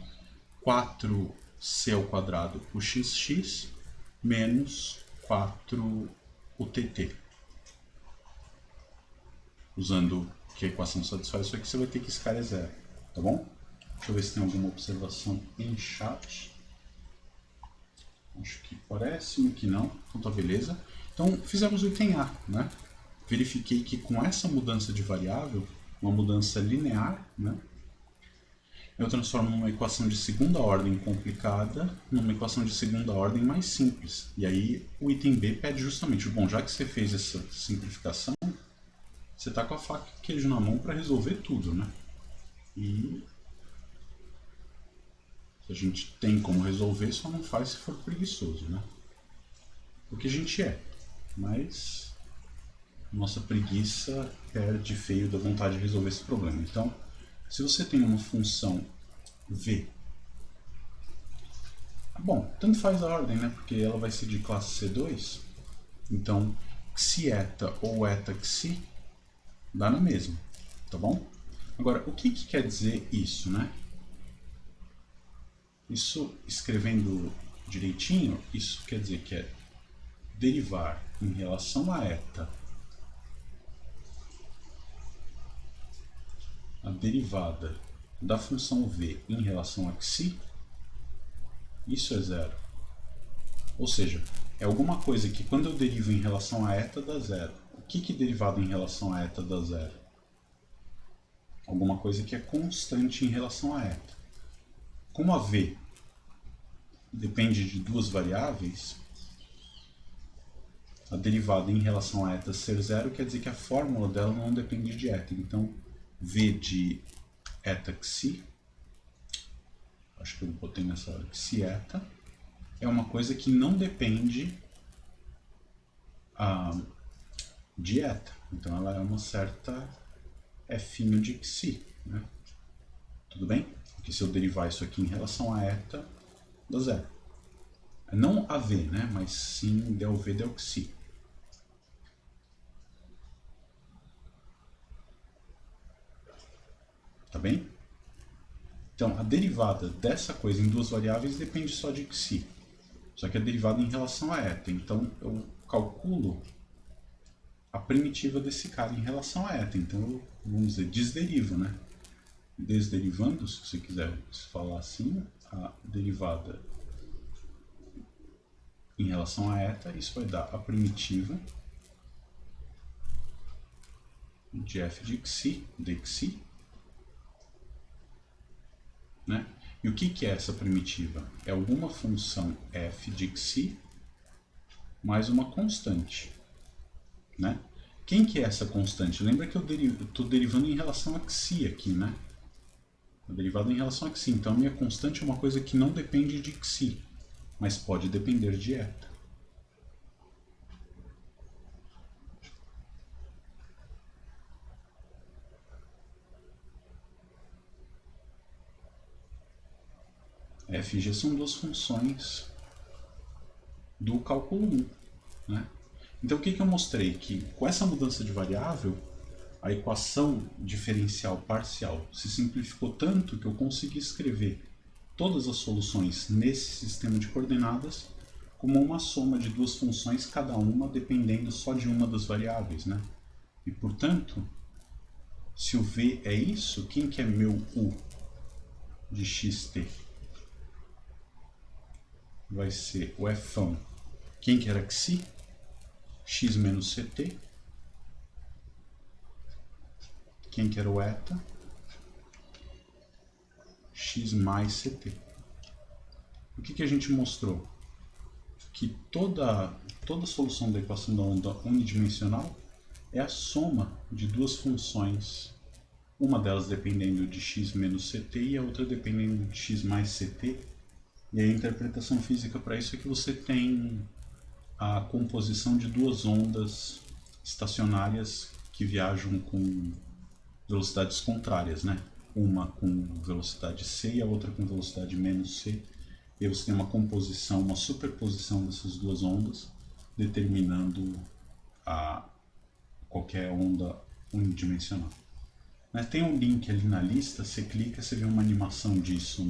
4c ao quadrado o xx menos 4 o tt. Usando que a equação satisfaz isso aqui, você vai ter que esse cara é zero, tá bom? Deixa eu ver se tem alguma observação em chat. Acho que parece que não, então tá beleza. Então fizemos o item A, né? Verifiquei que com essa mudança de variável, uma mudança linear, né? Eu transformo uma equação de segunda ordem complicada numa equação de segunda ordem mais simples. E aí o item B pede justamente, bom, já que você fez essa simplificação, você está com a faca e queijo na mão para resolver tudo, né? E a gente tem como resolver, só não faz se for preguiçoso, né? O que a gente é, mas nossa preguiça perde feio da vontade de resolver esse problema. Então, se você tem uma função v, bom, tanto faz a ordem, né? Porque ela vai ser de classe C2, então xi eta ou eta xi dá na mesma, tá bom? Agora, o que quer dizer isso, né? Isso, escrevendo direitinho, isso quer dizer que é derivar em relação a eta a derivada da função v em relação a xi, isso é zero. Ou seja, é alguma coisa que quando eu derivo em relação a eta dá zero. O que derivado em relação a eta dá zero? Alguma coisa que é constante em relação a eta. Como a v depende de duas variáveis, a derivada em relação a eta ser zero quer dizer que a fórmula dela não depende de eta. Então, v de eta xi, acho que eu botei nessa hora, xi eta, é uma coisa que não depende de eta. Então, ela é uma certa f de xi, né? Tudo bem? Porque se eu derivar isso aqui em relação a eta, dá zero. Não a v, né? Mas sim del v del xi. Tá bem? Então, a derivada dessa coisa em duas variáveis depende só de xi. Só que é derivada em relação a eta. Então, eu calculo a primitiva desse cara em relação a eta. Então, eu, vamos dizer, desderivo, né? Desderivando, se você quiser falar assim, a derivada em relação a eta, isso vai dar a primitiva de f de xi, né? E o que é essa primitiva? É alguma função f de xi mais uma constante, né? Quem que é essa constante? Lembra que eu estou derivando em relação a xi aqui, né? A derivada em relação a xi. Então, a minha constante é uma coisa que não depende de xi, mas pode depender de eta. F e G são duas funções do cálculo 1, né? Então, o que eu mostrei? Que com essa mudança de variável, a equação diferencial parcial se simplificou tanto que eu consegui escrever todas as soluções nesse sistema de coordenadas como uma soma de duas funções, cada uma dependendo só de uma das variáveis, né? E, portanto, se o V é isso, quem que é meu U de xt? Vai ser o Fão. Quem que era xi? X menos ct. Quem que era o eta? X mais ct. O que a gente mostrou? Que toda solução da equação da onda unidimensional é a soma de duas funções, uma delas dependendo de x menos ct e a outra dependendo de x mais ct. E a interpretação física para isso é que você tem a composição de duas ondas estacionárias que viajam com velocidades contrárias, né? Uma com velocidade c e a outra com velocidade menos c. E aí você tem uma composição, uma superposição dessas duas ondas, determinando qualquer onda unidimensional. Mas tem um link ali na lista, você clica, você vê uma animação disso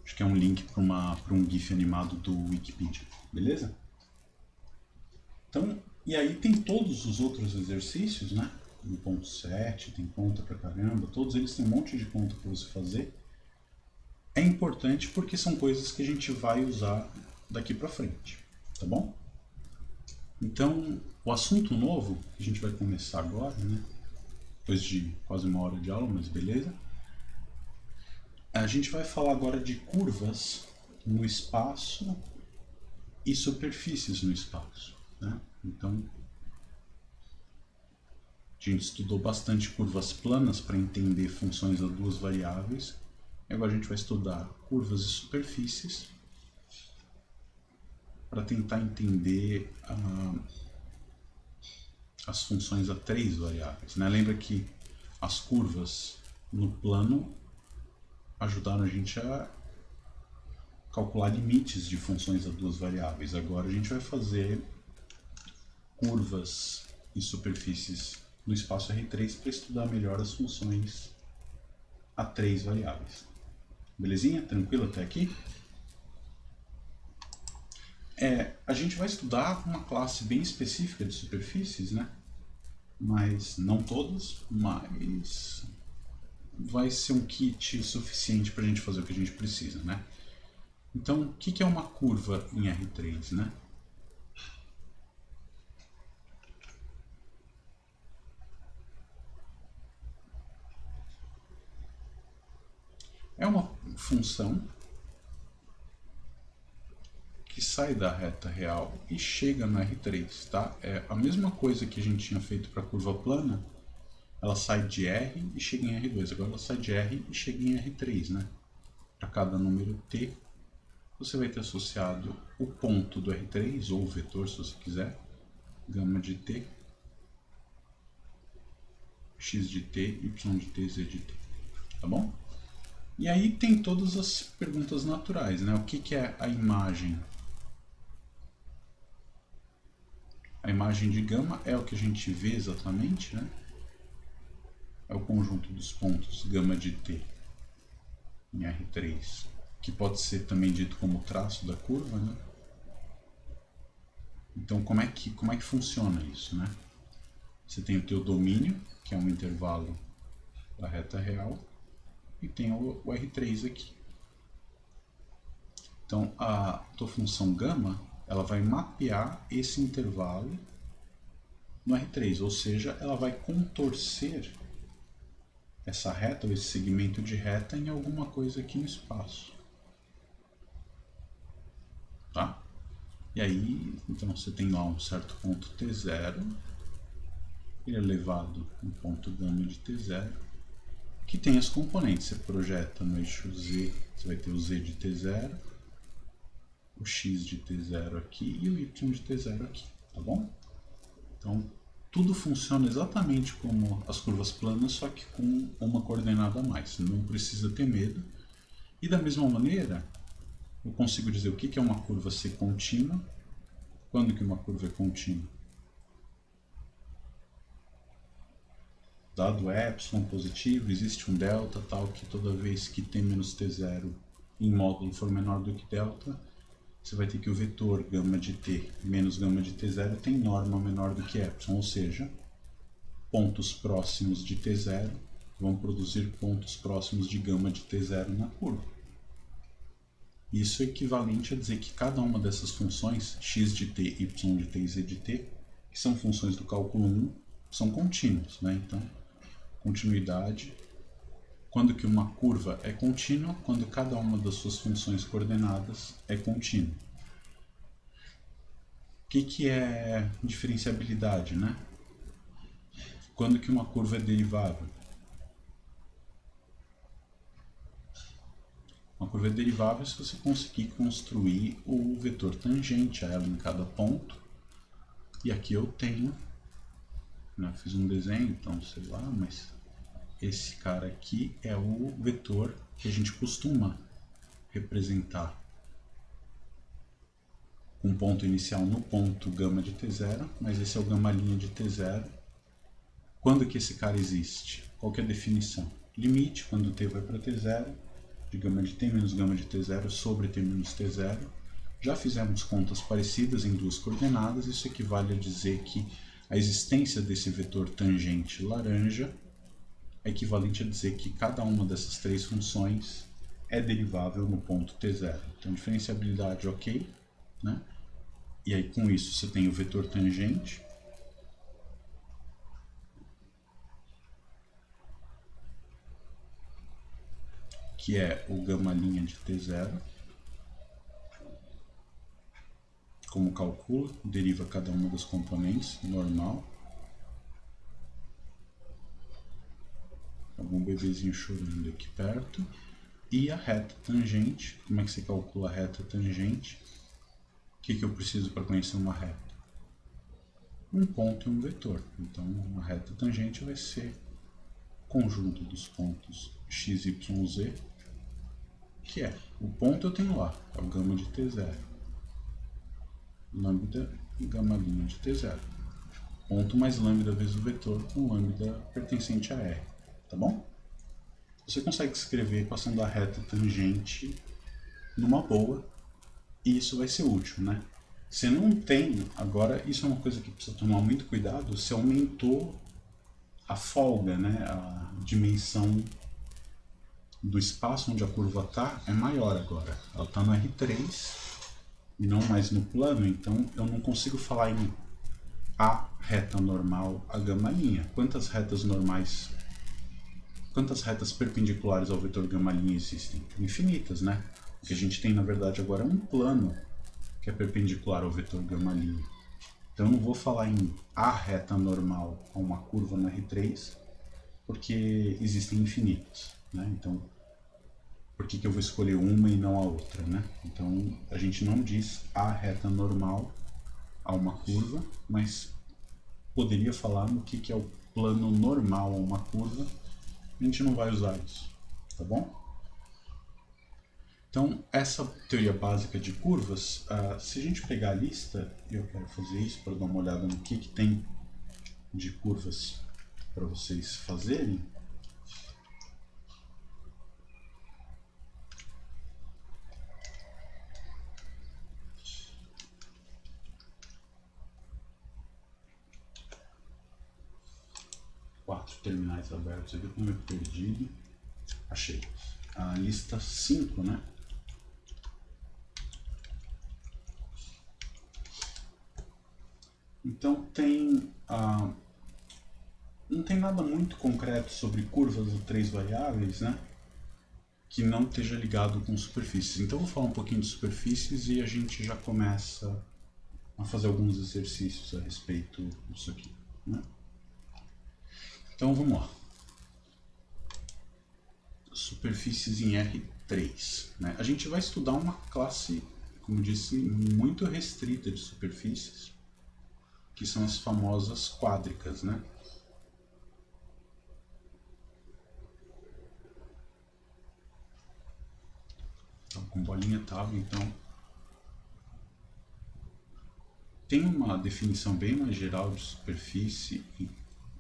acho que é um link para um GIF animado do Wikipedia, beleza? Então, e aí tem todos os outros exercícios, né? No ponto 7, tem conta pra caramba, todos eles têm um monte de conta para você fazer. É importante porque são coisas que a gente vai usar daqui pra frente, tá bom? Então, o assunto novo que a gente vai começar agora, né? Depois de quase uma hora de aula, mas beleza. A gente vai falar agora de curvas no espaço e superfícies no espaço, né? Então, a gente estudou bastante curvas planas para entender funções a duas variáveis. E agora a gente vai estudar curvas e superfícies para tentar entender as funções a três variáveis, né? Lembra que as curvas no plano ajudaram a gente a calcular limites de funções a duas variáveis. Agora a gente vai fazer curvas e superfícies no espaço R3 para estudar melhor as funções a três variáveis. Belezinha? Tranquilo até aqui? A gente vai estudar uma classe bem específica de superfícies, né? Mas não todas, mas vai ser um kit suficiente para a gente fazer o que a gente precisa, né? Então, o que é uma curva em R3, né? É uma função que sai da reta real e chega no R3, tá? É a mesma coisa que a gente tinha feito para a curva plana, ela sai de R e chega em R2, agora ela sai de R e chega em R3, né? Para cada número t, você vai ter associado o ponto do R3, ou o vetor, se você quiser, gama de t, x de t, y de t, z de t, tá bom? E aí tem todas as perguntas naturais, né? O que é a imagem? A imagem de gama é o que a gente vê exatamente, né? É o conjunto dos pontos gama de t em R3, que pode ser também dito como traço da curva, né? Então, como é que funciona isso, né? Você tem o teu domínio, que é um intervalo da reta real, e tem o R3 aqui. Então, a tua função gama, ela vai mapear esse intervalo no R3, ou seja, ela vai contorcer essa reta, ou esse segmento de reta, em alguma coisa aqui no espaço. Tá? E aí, então você tem lá um certo ponto T0, ele é levado a um ponto gama de T0, que tem as componentes. Você projeta no eixo Z, você vai ter o Z de T0, o X de T0 aqui e o Y de T0 aqui, tá bom? Então, tudo funciona exatamente como as curvas planas, só que com uma coordenada a mais. Não precisa ter medo. E da mesma maneira, eu consigo dizer o que é uma curva ser contínua. Quando que uma curva é contínua? Dado epsilon positivo, existe um delta tal que toda vez que t menos t0 em módulo for menor do que delta, você vai ter que o vetor gama de t menos gama de t0 tem norma menor do que epsilon, ou seja, pontos próximos de t0 vão produzir pontos próximos de gama de t0 na curva. Isso é equivalente a dizer que cada uma dessas funções, x de t, y de t e z de t, que são funções do cálculo 1, são contínuas, né? Então, continuidade, quando que uma curva é contínua, quando cada uma das suas funções coordenadas é contínua. O que é diferenciabilidade, né? Quando que uma curva é derivável? Uma curva é derivável se você conseguir construir o vetor tangente a ela em cada ponto. E aqui eu tenho né? Fiz um desenho, então sei lá, mas esse cara aqui é o vetor que a gente costuma representar com ponto inicial no ponto gama de T0, mas esse é o gama linha de T0. Quando que esse cara existe? Qual que é a definição? Limite, quando T vai para T0, de gama de T menos gama de T0 sobre T menos T0. Já fizemos contas parecidas em duas coordenadas, isso equivale a dizer que a existência desse vetor tangente laranja é equivalente a dizer que cada uma dessas três funções é derivável no ponto T0. Então, diferenciabilidade ok, né? E aí com isso você tem o vetor tangente, que é o gama linha de T0. Como calcula, deriva cada uma das componentes, normal. Algum bebezinho chorando aqui perto. E a reta tangente, como é que você calcula a reta tangente? O que eu preciso para conhecer uma reta? Um ponto e um vetor. Então, a reta tangente vai ser o conjunto dos pontos x, y, z, que é, o ponto eu tenho lá, é o gama de T0. Lambda e gama linha de T0. Ponto mais lambda vezes o vetor com lambda pertencente a R. Tá bom? Você consegue escrever passando a reta tangente numa boa, e isso vai ser útil, né? Você não tem, agora isso é uma coisa que precisa tomar muito cuidado, você aumentou a folga, né? A dimensão do espaço onde a curva está é maior agora. Ela está no R3 e não mais no plano, então eu não consigo falar em a reta normal, a gama linha. Quantas retas normais, quantas retas perpendiculares ao vetor gama linha existem? Infinitas, né? O que a gente tem, na verdade, agora é um plano que é perpendicular ao vetor gama linha. Então eu não vou falar em a reta normal a uma curva no R3, porque existem infinitas, né? Então, por que eu vou escolher uma e não a outra, né? Então, a gente não diz a reta normal a uma curva, mas poderia falar no que é o plano normal a uma curva. A gente não vai usar isso, tá bom? Então, essa teoria básica de curvas, se a gente pegar a lista, e eu quero fazer isso para dar uma olhada no que tem de curvas para vocês fazerem. Quatro terminais abertos aqui, como eu perdi. Achei. A lista 5, né? Então tem não tem nada muito concreto sobre curvas de três variáveis, né? Que não esteja ligado com superfícies. Então eu vou falar um pouquinho de superfícies e a gente já começa a fazer alguns exercícios a respeito disso aqui, né? Então vamos lá. Superfícies em R3, né? A gente vai estudar uma classe, como disse, muito restrita de superfícies, que são as famosas quádricas, né? Então, com bolinha tab, então tem uma definição bem mais geral de superfície,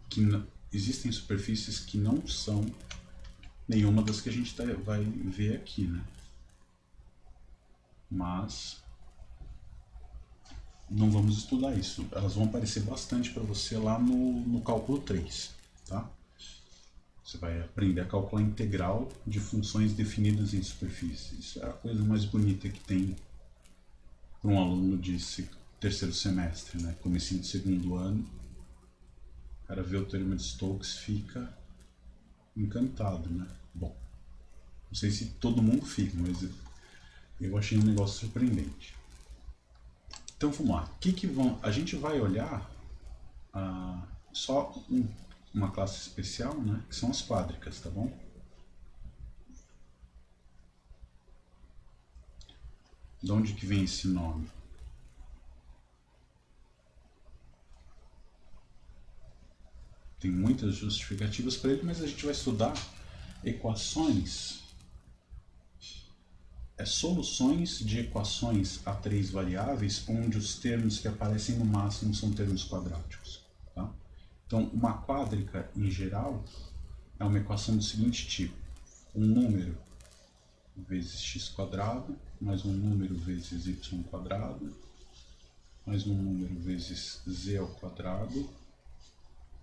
que existem superfícies que não são nenhuma das que a gente vai ver aqui, né? Mas não vamos estudar isso. Elas vão aparecer bastante para você lá no cálculo 3, tá? Você vai aprender a calcular a integral de funções definidas em superfície. Isso é a coisa mais bonita que tem para um aluno de terceiro semestre, né? Comecinho de segundo ano. O cara vê o teorema de Stokes, fica encantado, né? Bom, não sei se todo mundo fica, mas eu achei um negócio surpreendente. Então vamos lá. A gente vai olhar só uma classe especial, né? Que são as quádricas, tá bom? De onde que vem esse nome? tem muitas justificativas para ele, mas a gente vai estudar equações, soluções de equações a três variáveis, onde os termos que aparecem no máximo são termos quadráticos. Tá? Então, uma quádrica, em geral, é uma equação do seguinte tipo: um número vezes x quadrado, mais um número vezes y quadrado, mais um número vezes z ao quadrado.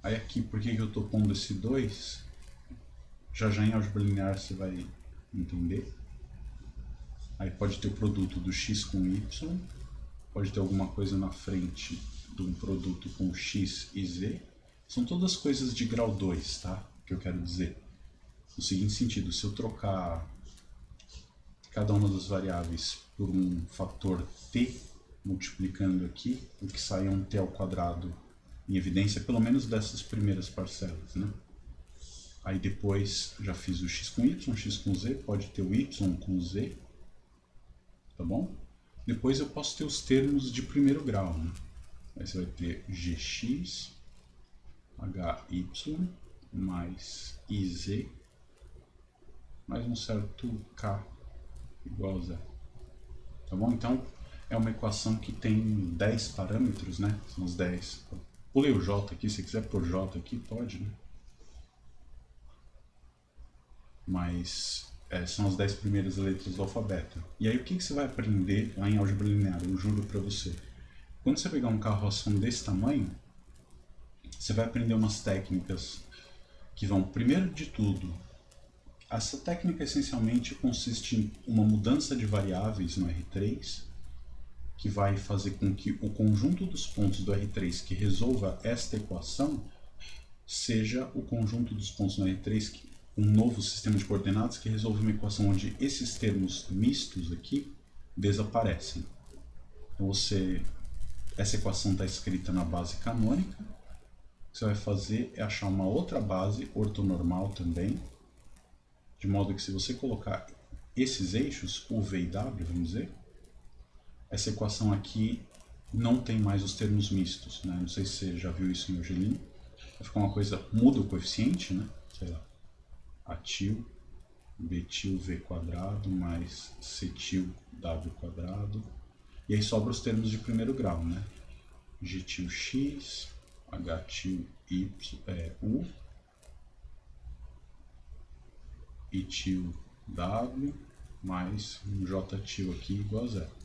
Aí aqui, por que eu estou pondo esse 2? Já em álgebra linear você vai entender. Aí pode ter o produto do x com y, pode ter alguma coisa na frente de um produto com x e z. São todas coisas de grau 2, tá? Que eu quero dizer. No seguinte sentido, se eu trocar cada uma das variáveis por um fator t, multiplicando aqui, o que sai é um t ao quadrado em evidência, pelo menos dessas primeiras parcelas, né? Aí depois já fiz o x com y, x com z, pode ter o y com z, tá bom? Depois eu posso ter os termos de primeiro grau, né? Aí você vai ter gx, hy, mais iz, mais um certo k igual a zero. Tá bom? Então, é uma equação que tem 10 parâmetros, né? São os 10. Pulei o j aqui, se quiser pôr j aqui, pode, né? Mas são as 10 primeiras letras do alfabeto. E aí, o que você vai aprender lá em álgebra linear? Eu juro pra você. Quando você pegar um carroção desse tamanho, você vai aprender umas técnicas que vão, primeiro de tudo, essa técnica essencialmente consiste em uma mudança de variáveis no R3, que vai fazer com que o conjunto dos pontos do R3 que resolva esta equação seja o conjunto dos pontos no R3, um novo sistema de coordenadas que resolve uma equação onde esses termos mistos aqui desaparecem. Então essa equação está escrita na base canônica. O que você vai fazer é achar uma outra base ortonormal também, de modo que se você colocar esses eixos, U, V e W, vamos dizer, essa equação aqui não tem mais os termos mistos, né? Não sei se você já viu isso em Eugelin. Vai ficar uma coisa, muda o coeficiente, né? Sei lá, A-til, B-til, V quadrado, mais C-til, W quadrado. E aí sobra os termos de primeiro grau, né? G-til X, H-til Y, U, I-til W, mais um J-til aqui igual a zero.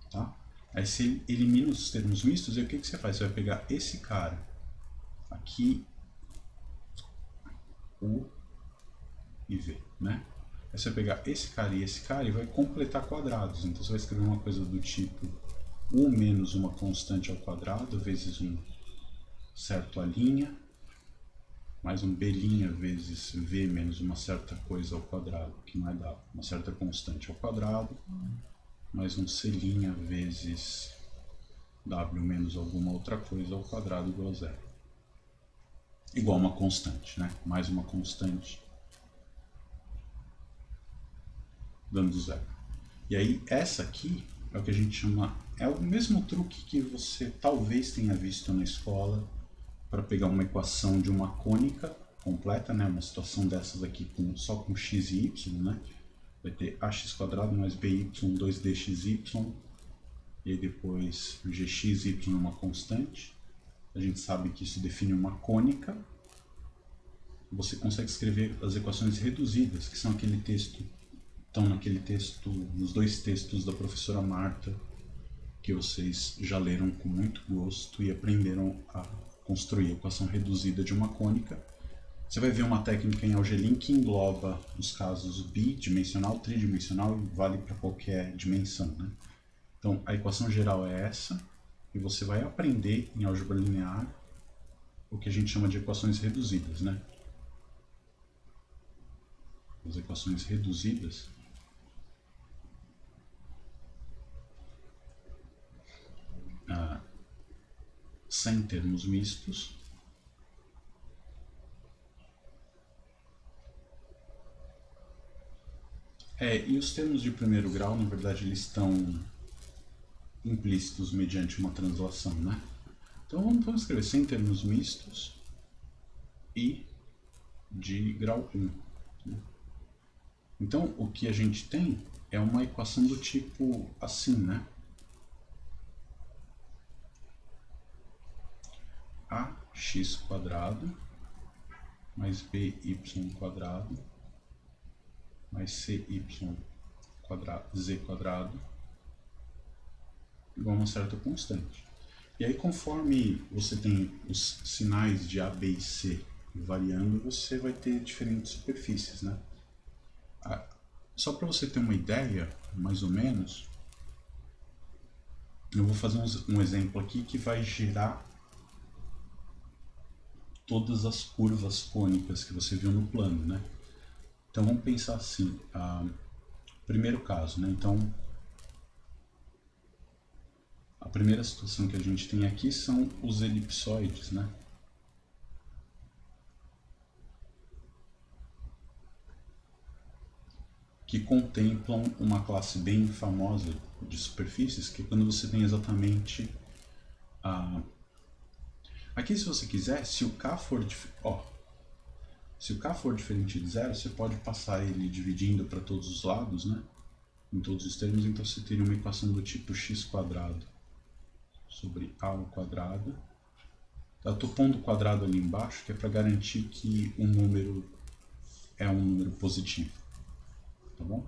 Tá? Aí você elimina os termos mistos e o que você faz? Você vai pegar esse cara aqui, U e V, né? Aí você vai pegar esse cara e vai completar quadrados. Então você vai escrever uma coisa do tipo U menos uma constante ao quadrado vezes um certo a', mais um b' vezes v menos uma certa coisa ao quadrado, que não é dado, uma certa constante ao quadrado, mais um c' vezes w menos alguma outra coisa ao quadrado igual a zero. Igual a uma constante, né? Mais uma constante dando zero. E aí essa aqui é o que a gente chama, é o mesmo truque que você talvez tenha visto na escola para pegar uma equação de uma cônica completa, né? Uma situação dessas aqui só com x e y, né? Vai ter ax quadrado mais by 2dxy, e aí depois gxy uma constante. A gente sabe que isso define uma cônica. Você consegue escrever as equações reduzidas, que são aquele texto, estão naquele texto, nos dois textos da professora Marta, que vocês já leram com muito gosto e aprenderam a construir a equação reduzida de uma cônica. Você vai ver uma técnica em Eugelin que engloba os casos bidimensional, tridimensional e vale para qualquer dimensão, né? Então, a equação geral é essa, e você vai aprender em álgebra linear o que a gente chama de equações reduzidas, né? As equações reduzidas sem termos mistos, e os termos de primeiro grau, na verdade, eles estão implícitos mediante uma translação, né? Então vamos escrever sem termos mistos, e de grau 1. Né? Então, o que a gente tem é uma equação do tipo assim, né? ax² mais by² mais cy² z² igual a uma certa constante. E aí, conforme você tem os sinais de A, B e C variando, você vai ter diferentes superfícies, né? Só para você ter uma ideia, mais ou menos, eu vou fazer um exemplo aqui que vai gerar todas as curvas cônicas que você viu no plano, né? Então vamos pensar assim, primeiro caso, né? Então a primeira situação que a gente tem aqui são os elipsoides, né? Que contemplam uma classe bem famosa de superfícies, que é quando você tem exatamente aqui, se você quiser, se o K for se o K for diferente de zero, você pode passar ele dividindo para todos os lados, né? Em todos os termos, então você teria uma equação do tipo x² sobre A². Eu estou pondo o quadrado ali embaixo, que é para garantir que um número é um número positivo, tá bom?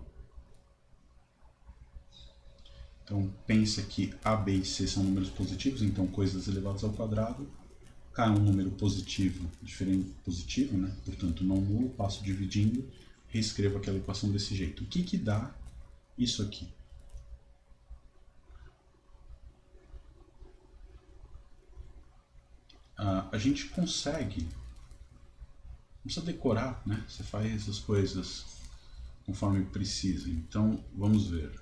Então pensa que A, B e C são números positivos, então coisas elevadas ao quadrado. K é um número positivo, diferente positivo, né? Portanto não nulo, passo dividindo, reescrevo aquela equação desse jeito. O que que dá isso aqui? A gente consegue, não precisa decorar, né? Você faz as coisas conforme precisa. Então vamos ver.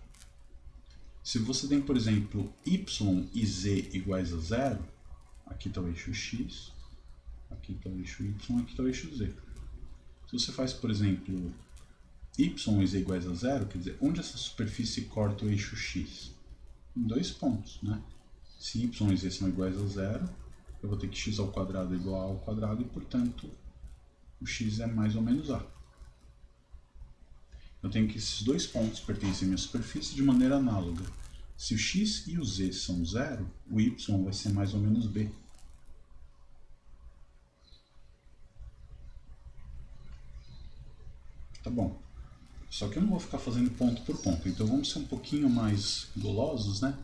Se você tem, por exemplo, y e z iguais a zero, aqui está o eixo x, aqui está o eixo y, aqui está o eixo z. Se você faz, por exemplo, y e z iguais a zero, quer dizer, onde essa superfície corta o eixo x? Em dois pontos, né? Se y e z são iguais a zero, eu vou ter que x² é igual a a ao quadrado e, portanto, o x é mais ou menos a. Eu tenho que esses dois pontos pertencem à minha superfície de maneira análoga. Se o x e o z são zero, o y vai ser mais ou menos b. Tá bom. Só que eu não vou ficar fazendo ponto por ponto, então vamos ser um pouquinho mais golosos, né?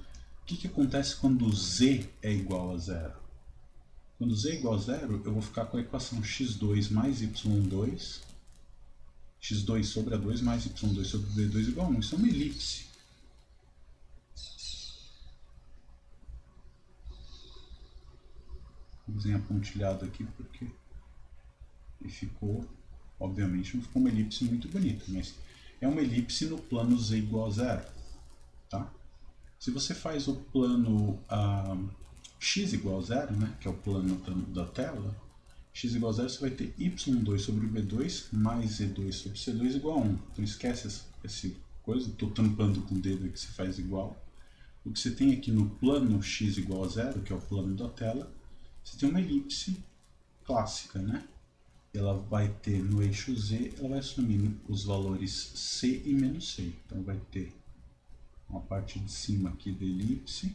O que acontece quando z é igual a zero? Quando z é igual a zero, eu vou ficar com a equação x2 mais y2, x2 sobre a2 mais y2 sobre b2 igual a 1. Isso é uma elipse. Vou desenhar pontilhado aqui porque ele ficou, obviamente não ficou uma elipse muito bonita, mas é uma elipse no plano z igual a zero. Tá? Se você faz o plano x igual a zero, né, que é o plano da tela, x igual a zero, você vai ter y2 sobre b2 mais z2 sobre c2 igual a 1. Então esquece essa coisa, estou tampando com o dedo que você faz igual. O que você tem aqui no plano x igual a zero, que é o plano da tela, você tem uma elipse clássica, né? Ela vai ter no eixo z, ela vai assumir os valores c e menos c. Então vai ter uma parte de cima aqui da elipse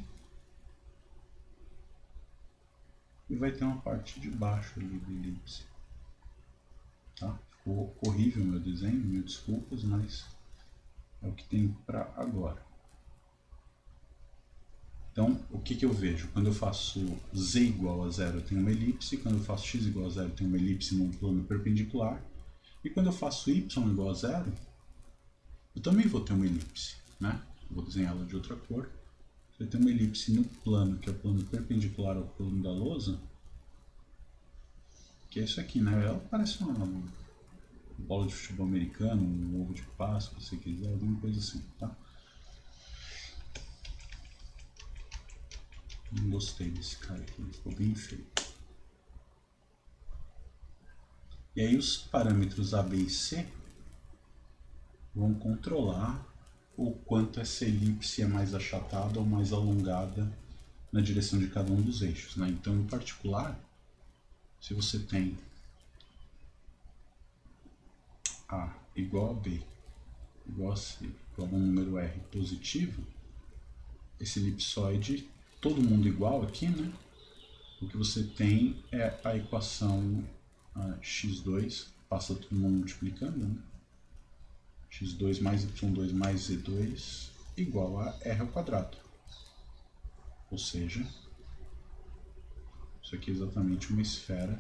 e vai ter uma parte de baixo ali da elipse. Tá? Ficou horrível meu desenho, mil desculpas, mas é o que tem para agora. Então, o que eu vejo? Quando eu faço z igual a zero, eu tenho uma elipse. Quando eu faço x igual a zero, eu tenho uma elipse num plano perpendicular. E quando eu faço y igual a zero, eu também vou ter uma elipse. Né? Vou desenhá-la de outra cor. Você tem uma elipse no plano, que é o plano perpendicular ao plano da lousa, que é isso aqui, né? Ela parece uma bola de futebol americano, um ovo de Páscoa, se quiser, alguma coisa assim, tá? Não gostei desse cara aqui, ele ficou bem feio. E aí os parâmetros A, B e C vão controlar o quanto essa elipse é mais achatada ou mais alongada na direção de cada um dos eixos, né? Então, em particular, se você tem A igual a B igual a C igual a um número R positivo, esse elipsoide, todo mundo igual aqui, né? O que você tem é a equação x2, passa todo mundo multiplicando, né? x2 mais y2 mais z2 igual a r ao quadrado. Ou seja, isso aqui é exatamente uma esfera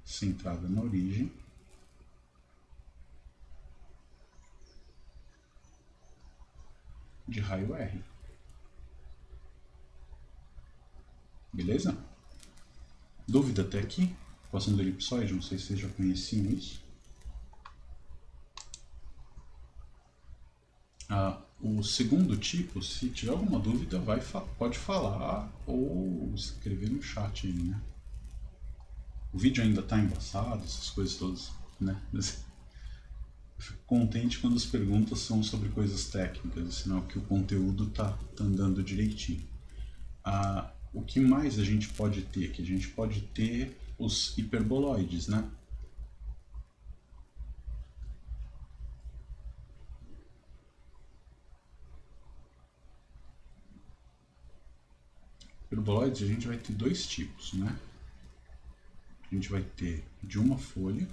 centrada na origem, de raio R. Beleza? Dúvida até aqui? Equação do elipsoide, não sei se vocês já conheciam isso. O segundo tipo, se tiver alguma dúvida, pode falar ou escrever no chat aí, né? O vídeo ainda está embaçado, essas coisas todas, né? Mas eu fico contente quando as perguntas são sobre coisas técnicas, sinal que o conteúdo tá andando direitinho. O que mais a gente pode ter aqui? A gente pode ter os hiperboloides, né? Hiperboloides a gente vai ter dois tipos, né? A gente vai ter de uma folha,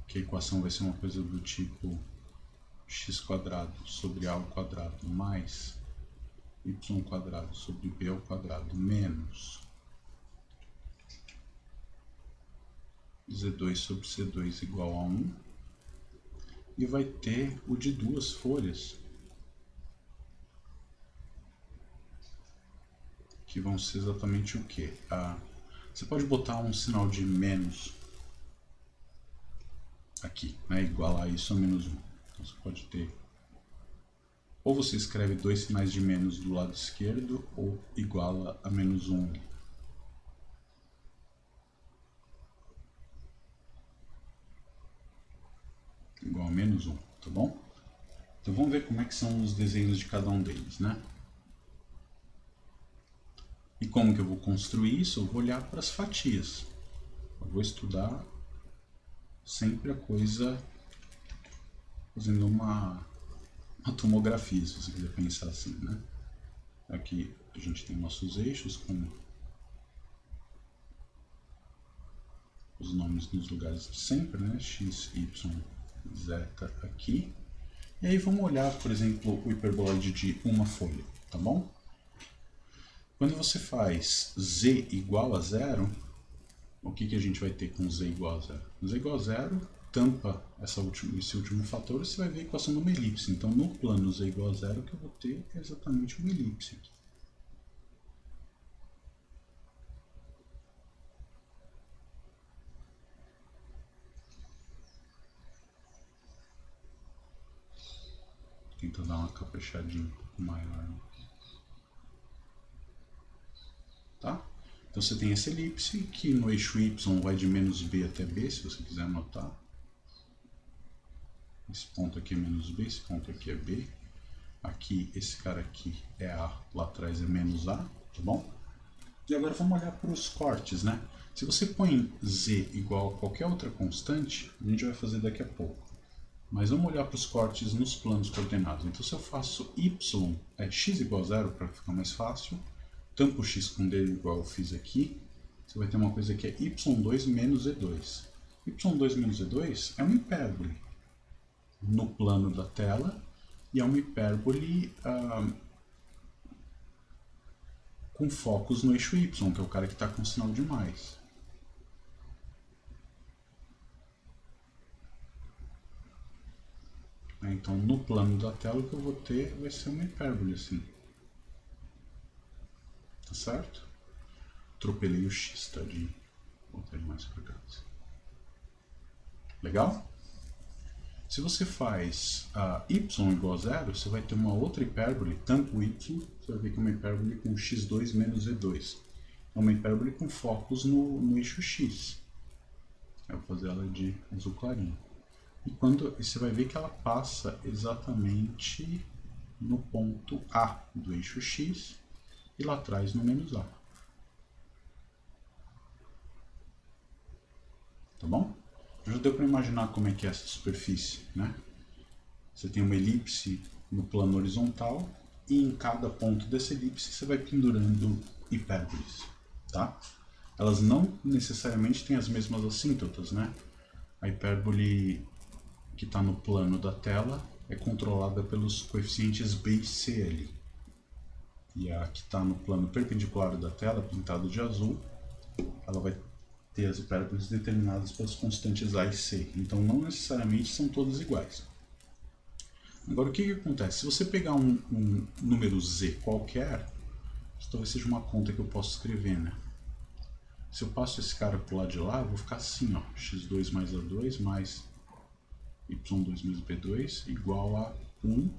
que a equação vai ser uma coisa do tipo x² sobre a ao quadrado mais y² sobre b ao quadrado menos z2 sobre c2 igual a 1. E vai ter o de duas folhas, que vão ser exatamente o que? Você pode botar um sinal de menos aqui, né? Igualar isso a menos 1. Então você pode ter, ou você escreve dois sinais de menos do lado esquerdo, ou iguala a menos 1. Igual a menos 1, tá bom? Então vamos ver como é que são os desenhos de cada um deles, né? E como que eu vou construir isso? Eu vou olhar para as fatias. Eu vou estudar sempre a coisa fazendo uma tomografia, se você quiser pensar assim, né? Aqui a gente tem nossos eixos com os nomes nos lugares de sempre, né? X, Y, Z aqui. E aí vamos olhar, por exemplo, o hiperboloide de uma folha, tá bom? Quando você faz z igual a zero, o que a gente vai ter com z igual a zero? Z igual a zero tampa esse último fator e você vai ver a equação de uma elipse. Então, no plano z igual a zero, o que eu vou ter é exatamente uma elipse aqui. Vou tentar dar uma caprichadinha um pouco maior. Tá? Então você tem essa elipse que no eixo y vai de menos b até b, se você quiser anotar. Esse ponto aqui é menos b, esse ponto aqui é b. Aqui, esse cara aqui é a, lá atrás é menos a, tá bom? E agora vamos olhar para os cortes, né? Se você põe z igual a qualquer outra constante, a gente vai fazer daqui a pouco. Mas vamos olhar para os cortes nos planos coordenados. Então se eu faço y, x igual a zero para ficar mais fácil, tampo x com d igual eu fiz aqui, você vai ter uma coisa que é y2 menos e2. y2 menos e2 é uma hipérbole no plano da tela e é uma hipérbole com focos no eixo y, que é o cara que está com sinal de mais. Então, no plano da tela, o que eu vou ter vai ser uma hipérbole assim. Tá certo? Atropelei o x, tadinho. Vou botar ele mais para cá. Legal? Se você faz y igual a zero, você vai ter uma outra hipérbole, tampo y, você vai ver que é uma hipérbole com x2 menos e2. É uma hipérbole com focos no eixo x. Eu vou fazer ela de azul clarinho. E você vai ver que ela passa exatamente no ponto A do eixo x e lá atrás no menos A. tá bom? Já deu para imaginar como é que é essa superfície, né? Você tem uma elipse no plano horizontal e em cada ponto dessa elipse você vai pendurando hipérboles, tá? Elas não necessariamente têm as mesmas assíntotas, né? A hipérbole que está no plano da tela é controlada pelos coeficientes B e C ali. E a que está no plano perpendicular da tela, pintado de azul, ela vai ter as hipérboles determinadas pelas constantes A e C. Então não necessariamente são todas iguais. Agora o que acontece? Se você pegar um número Z qualquer, isso talvez seja uma conta que eu posso escrever, né? Se eu passo esse cara para o lado de lá, eu vou ficar assim, ó, x2 mais a2 mais y2 mais b2 igual a 1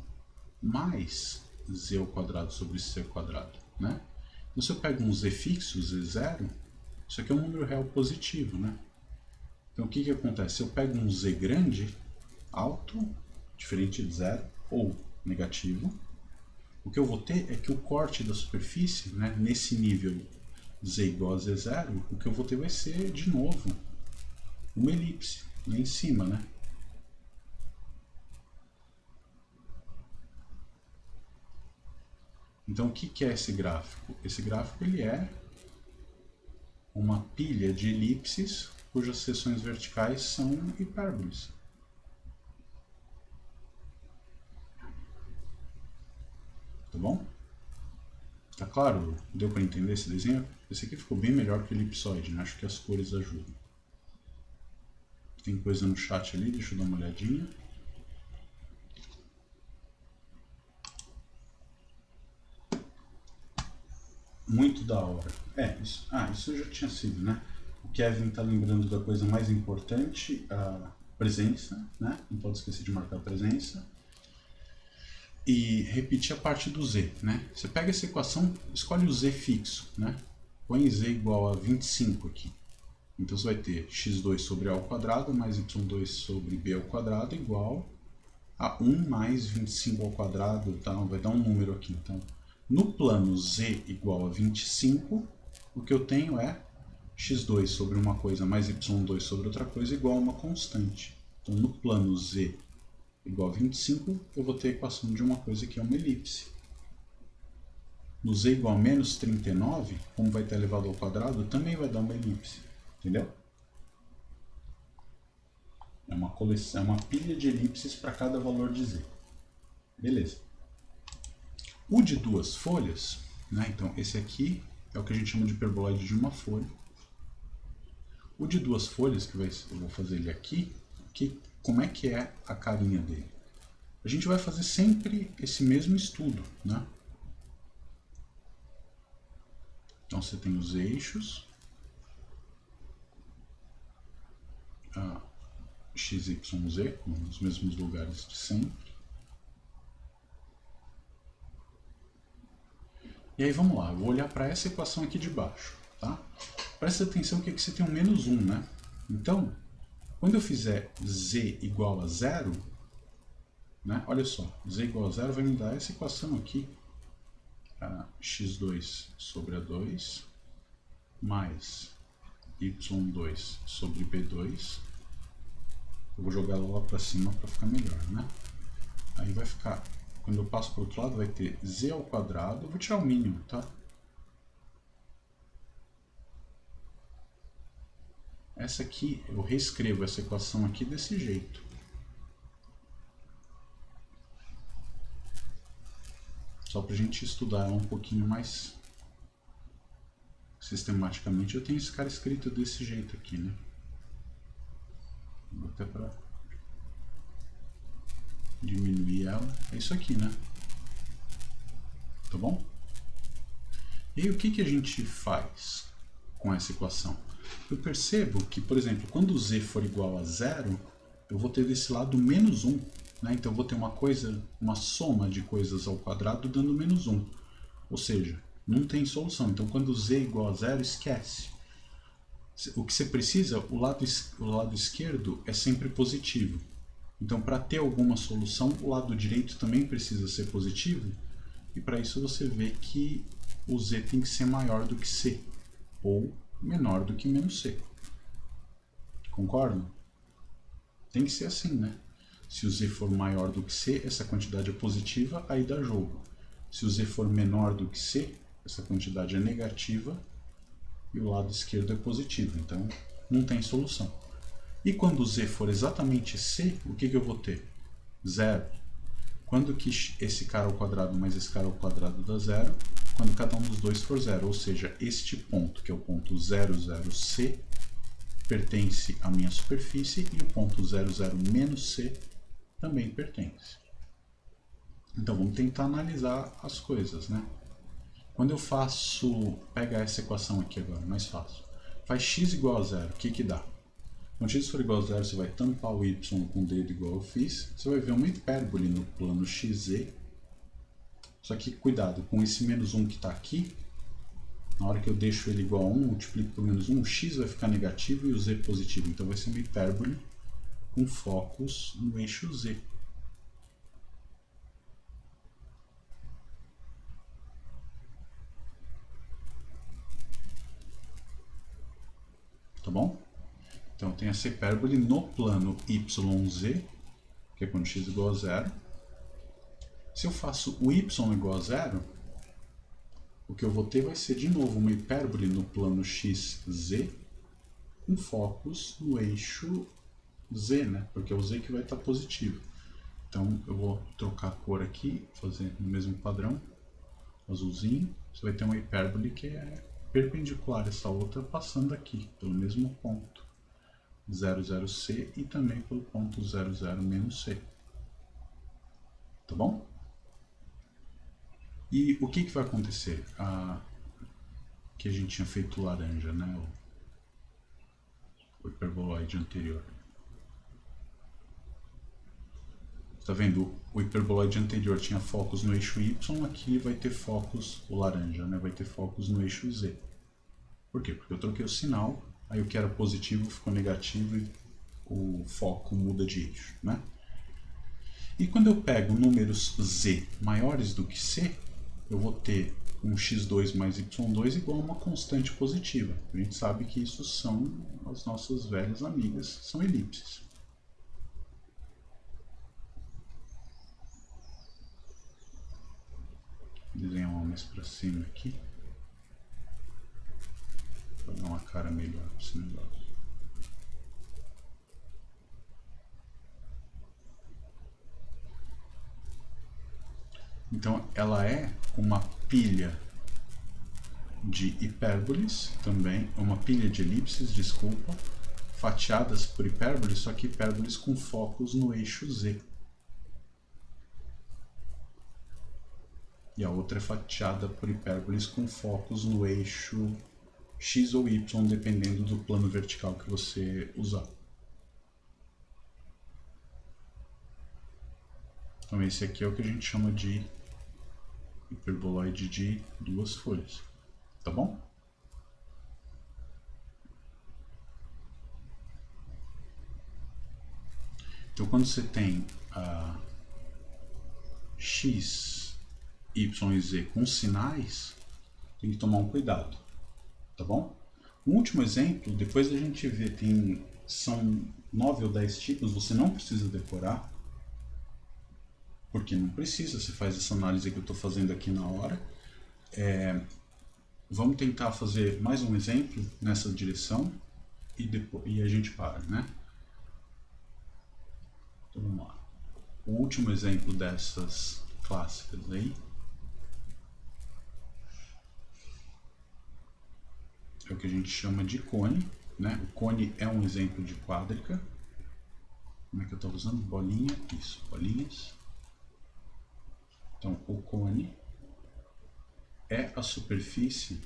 mais z ao quadrado sobre c ao quadrado, né? Então se eu pego um z fixo, z0, isso aqui é um número real positivo, né? Então o que acontece? Se eu pego um z grande, alto, diferente de zero, ou negativo, o que eu vou ter é que o corte da superfície, né, nesse nível z igual a z0, o que eu vou ter vai ser, de novo, uma elipse lá em cima, né? Então o que é esse gráfico? Esse gráfico ele é uma pilha de elipses cujas seções verticais são hipérboles. Tá bom? Tá claro? Deu para entender esse desenho? Esse aqui ficou bem melhor que o elipsoide, né? Acho que as cores ajudam. Tem coisa no chat ali, deixa eu dar uma olhadinha. Muito da hora. Isso eu já tinha sido, né? O Kevin tá lembrando da coisa mais importante, a presença, né? Não pode esquecer de marcar a presença. E repetir a parte do z, né? Você pega essa equação, escolhe o z fixo, né? Põe z igual a 25 aqui. Então você vai ter x2 sobre a ao quadrado mais y2 sobre b ao quadrado igual a 1 mais 25 ao quadrado, tá? Vai dar um número aqui. Então, no plano z igual a 25, o que eu tenho é x2 sobre uma coisa mais y2 sobre outra coisa igual a uma constante. Então, no plano z igual a 25, eu vou ter a equação de uma coisa que é uma elipse. No z igual a menos 39, como vai ter elevado ao quadrado, também vai dar uma elipse. Entendeu? É uma coleção, é uma pilha de elipses para cada valor de z. Beleza. O de duas folhas, né? Então esse aqui é o que a gente chama de hiperboloide de uma folha. O de duas folhas, eu vou fazer ele aqui, como é que é a carinha dele? A gente vai fazer sempre esse mesmo estudo, né? Então você tem os eixos, x, y, z, nos mesmos lugares de sempre. E aí vamos lá, eu vou olhar para essa equação aqui de baixo, tá? Presta atenção que aqui você tem um menos 1, né? Então, quando eu fizer z igual a 0, né? Olha só, z igual a 0 vai me dar essa equação aqui, x2 sobre a2 mais y2 sobre b2. Eu vou jogar ela lá para cima para ficar melhor, né? Aí vai ficar, quando eu passo para o outro lado, vai ter z ao quadrado, eu vou tirar o mínimo, tá? Essa aqui, eu reescrevo essa equação aqui desse jeito. Só para a gente estudar ela um pouquinho mais sistematicamente. Eu tenho esse cara escrito desse jeito aqui, né? Vou até para diminuir ela. É isso aqui, né? Tá bom? E aí o que a gente faz com essa equação? Eu percebo que, por exemplo, quando z for igual a 0, eu vou ter desse lado menos 1. Né? Então eu vou ter uma soma de coisas ao quadrado dando menos 1. Ou seja, não tem solução. Então quando z é igual a 0, esquece. O que você precisa, o lado esquerdo é sempre positivo. Então para ter alguma solução, o lado direito também precisa ser positivo. E para isso você vê que o z tem que ser maior do que c, ou menor do que menos c. Concordam? Tem que ser assim, né? Se o z for maior do que c, essa quantidade é positiva, aí dá jogo. Se o z for menor do que c, essa quantidade é negativa e o lado esquerdo é positivo. Então, não tem solução. E quando o z for exatamente c, o que eu vou ter? Zero. Quando que esse cara ao quadrado mais esse cara ao quadrado dá zero? Quando cada um dos dois for zero. Ou seja, este ponto, que é o ponto 00c, pertence à minha superfície e o ponto 00 menos c também pertence. Então vamos tentar analisar as coisas, né? Quando eu faço, pega essa equação aqui agora, mais fácil. Faz x igual a zero, o que que dá? Quando x for igual a zero, você vai tampar o y com o dedo igual eu fiz. Você vai ver uma hipérbole no plano xz. Só que cuidado, com esse menos 1 que está aqui, na hora que eu deixo ele igual a 1, multiplico por menos 1, o x vai ficar negativo e o z positivo. Então vai ser uma hipérbole com focos no eixo z. Tá bom? Então tem essa hipérbole no plano yz, que é quando x igual a zero. Se eu faço o y igual a zero, o que eu vou ter vai ser de novo uma hipérbole no plano xz com focos no eixo z, né? Porque é o z que vai estar positivo. Então eu vou trocar a cor aqui, fazer no mesmo padrão, azulzinho. Você vai ter uma hipérbole que é perpendicular a essa outra, passando aqui, pelo mesmo ponto 00c e também pelo ponto 00 menos c. Tá bom? E o que vai acontecer? Que a gente tinha feito laranja, né? O hiperboloide anterior. Tá vendo? O hiperboloide anterior tinha focos no eixo y, aqui vai ter focos, o laranja, né? Vai ter focos no eixo z. Por quê? Porque eu troquei o sinal, aí o que era positivo ficou negativo e o foco muda de eixo, né? E quando eu pego números z maiores do que c, eu vou ter um x2 mais y2 igual a uma constante positiva. A gente sabe que isso são as nossas velhas amigas, são elipses. Vou desenhar uma mais para cima aqui, para dar uma cara melhor para esse negócio. Então ela é uma pilha de hipérboles também, uma pilha de elipses, desculpa, fatiadas por hipérboles, só que hipérboles com focos no eixo z. E a outra é fatiada por hipérboles com focos no eixo x ou y, dependendo do plano vertical que você usar. Então esse aqui é o que a gente chama de hiperboloide de duas folhas. Tá bom? Então quando você tem x, y e z com sinais, tem que tomar um cuidado. Tá bom? Um último exemplo, depois da gente ver, são 9 ou 10 tipos, você não precisa decorar, porque não precisa, você faz essa análise que eu estou fazendo aqui na hora. Vamos tentar fazer mais um exemplo nessa direção e a gente para, né? Então vamos lá. O último exemplo dessas clássicas aí é o que a gente chama de cone, né? O cone é um exemplo de quádrica. Como é que eu estou usando? Bolinha, isso, bolinhas. Então, o cone é a superfície,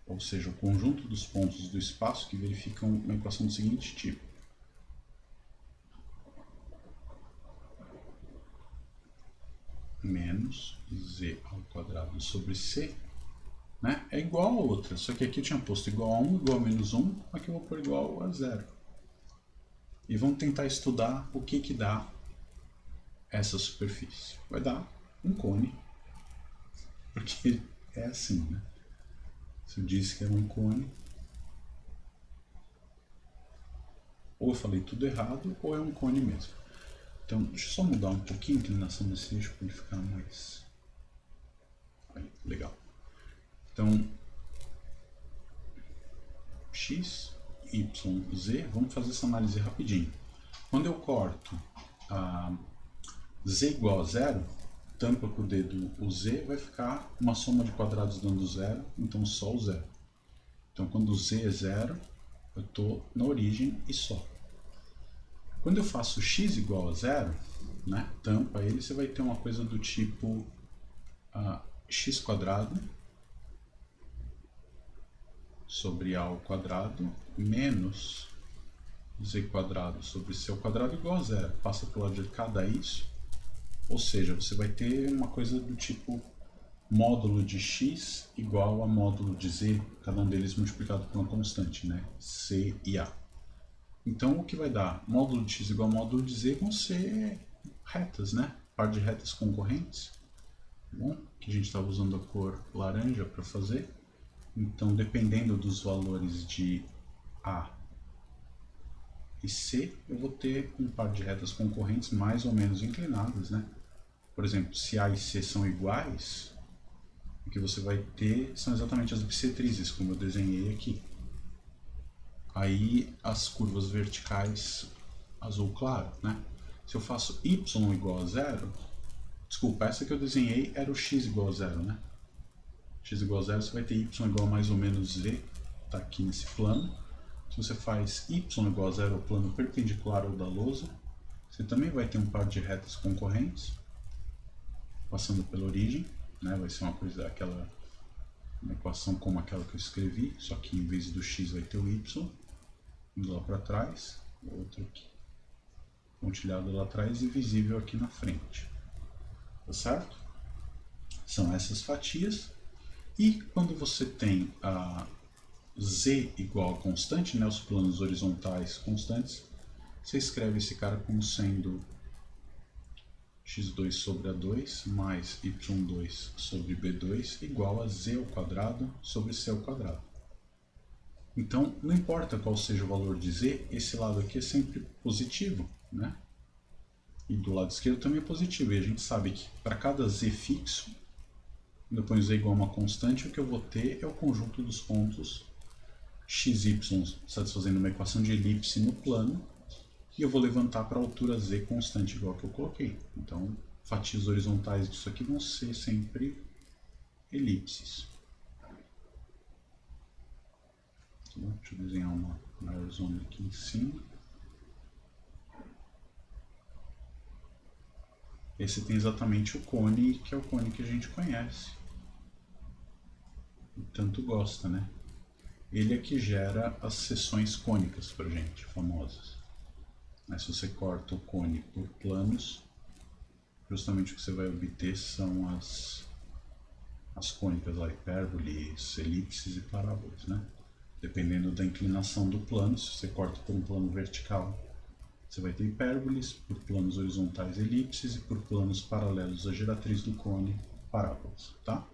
ou seja, o conjunto dos pontos do espaço que verificam uma equação do seguinte tipo. Menos z ao quadrado sobre c, né? É igual a outra, só que aqui eu tinha posto igual a 1, igual a menos 1, aqui eu vou pôr igual a 0. E vamos tentar estudar o que dá essa superfície. Vai dar um cone, porque é assim, né? Se eu disse que era um cone, ou eu falei tudo errado, ou é um cone mesmo. Então, deixa eu só mudar um pouquinho a inclinação desse eixo para ele ficar mais... Aí, legal. Então, x, y, z, vamos fazer essa análise rapidinho. Quando eu corto z igual a zero, tampa com o dedo o z, vai ficar uma soma de quadrados dando zero, então só o zero. Então, quando o z é zero, eu estou na origem e só. Quando eu faço x igual a zero, né, tampa ele, você vai ter uma coisa do tipo x quadrado sobre a ao quadrado menos z quadrado sobre c ao quadrado igual a zero. Passa para o lado de cada isso, ou seja, você vai ter uma coisa do tipo módulo de x igual a módulo de z, cada um deles multiplicado por uma constante, né, c e a. Então, o que vai dar módulo de x igual a módulo de z vão ser retas, né? Par de retas concorrentes. Bom, que a gente estava usando a cor laranja para fazer. Então, dependendo dos valores de A e C, eu vou ter um par de retas concorrentes mais ou menos inclinadas, né? Por exemplo, se A e C são iguais, o que você vai ter são exatamente as bissetrizes, como eu desenhei aqui. Aí as curvas verticais azul claro, né? Se eu faço y igual a zero, desculpa, essa que eu desenhei era o x igual a zero, né? X igual a zero, você vai ter y igual a mais ou menos z, tá aqui nesse plano. Se você faz y igual a zero ao plano perpendicular ao da lousa, você também vai ter um par de retas concorrentes, passando pela origem, né? Vai ser uma coisa, uma equação como aquela que eu escrevi, só que em vez do x vai ter o y, indo lá para trás, outro aqui, pontilhado lá atrás e visível aqui na frente. Tá certo? São essas fatias. E quando você tem a z igual a constante, né, os planos horizontais constantes, você escreve esse cara como sendo x2 sobre a2 mais y2 sobre b2 igual a z ao quadrado sobre c ao quadrado. Então, não importa qual seja o valor de z, esse lado aqui é sempre positivo, né? E do lado esquerdo também é positivo. E a gente sabe que para cada z fixo, quando eu ponho z igual a uma constante, o que eu vou ter é o conjunto dos pontos x, y, satisfazendo uma equação de elipse no plano, e eu vou levantar para a altura z constante igual que eu coloquei. Então, fatias horizontais disso aqui vão ser sempre elipses. Deixa eu desenhar uma maior zona aqui em cima. Esse tem exatamente o cone, que é o cone que a gente conhece. E tanto gosta, né? Ele é que gera as seções cônicas pra gente, famosas. Mas se você corta o cone por planos, justamente o que você vai obter são as cônicas, lá, hipérboles, elipses e parábolas, né? Dependendo da inclinação do plano, se você corta por um plano vertical, você vai ter hipérboles, por planos horizontais elipses e por planos paralelos à geratriz do cone, parábolas, tá?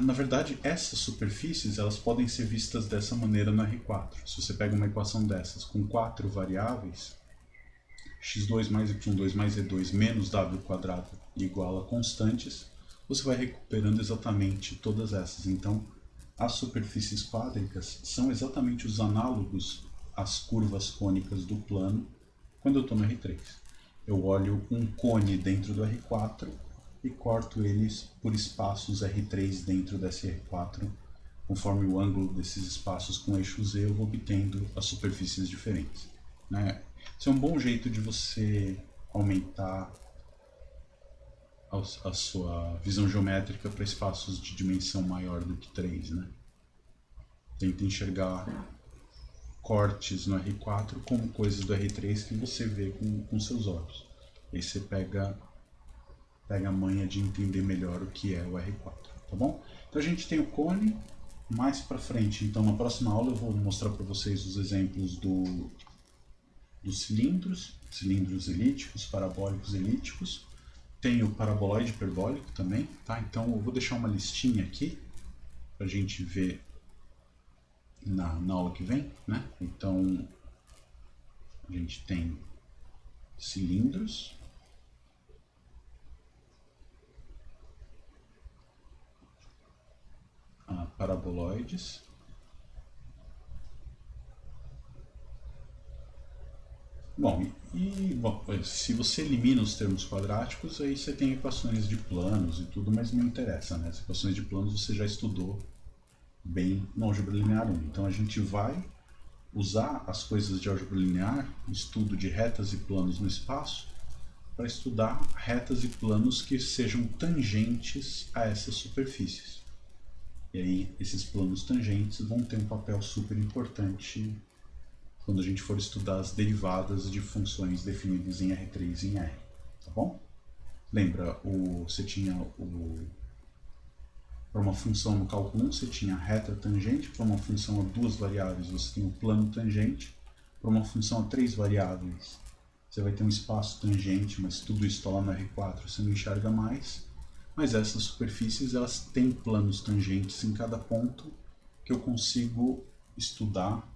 Na verdade, essas superfícies elas podem ser vistas dessa maneira no R4. Se você pega uma equação dessas com 4 variáveis, x2 mais y2 mais z2 menos w quadrado igual a constantes, você vai recuperando exatamente todas essas. Então, as superfícies quádricas são exatamente os análogos às curvas cônicas do plano quando eu estou no R3. Eu olho um cone dentro do R4 e corto eles por espaços R3 dentro desse R4. Conforme o ângulo desses espaços com eixo Z, eu vou obtendo as superfícies diferentes, né? Isso é um bom jeito de você aumentar a sua visão geométrica para espaços de dimensão maior do que 3, né? Tenta enxergar cortes no R4 como coisas do R3 que você vê com seus olhos. Aí você pega a manha de entender melhor o que é o R4, tá bom? Então a gente tem o cone. Mais para frente, então na próxima aula eu vou mostrar para vocês os exemplos dos cilindros elípticos, parabólicos elípticos. Tem o paraboloide hiperbólico também, tá? Então eu vou deixar uma listinha aqui para a gente ver na aula que vem, né? Então A gente tem cilindros, paraboloides, bom, se você elimina os termos quadráticos, aí você tem equações de planos e tudo, mas não interessa, né? As equações de planos você já estudou bem no álgebra linear 1. Então a gente vai usar as coisas de álgebra linear, estudo de retas e planos no espaço, para estudar retas e planos que sejam tangentes a essas superfícies. E aí esses planos tangentes vão ter um papel super importante quando a gente for estudar as derivadas de funções definidas em R3 e em R, tá bom? Lembra, você tinha para uma função no cálculo 1 você tinha a reta tangente, para uma função a 2 variáveis você tem o plano tangente, para uma função a 3 variáveis você vai ter um espaço tangente, mas tudo isso está lá no R4, você não enxerga mais. Mas essas superfícies elas têm planos tangentes em cada ponto que eu consigo estudar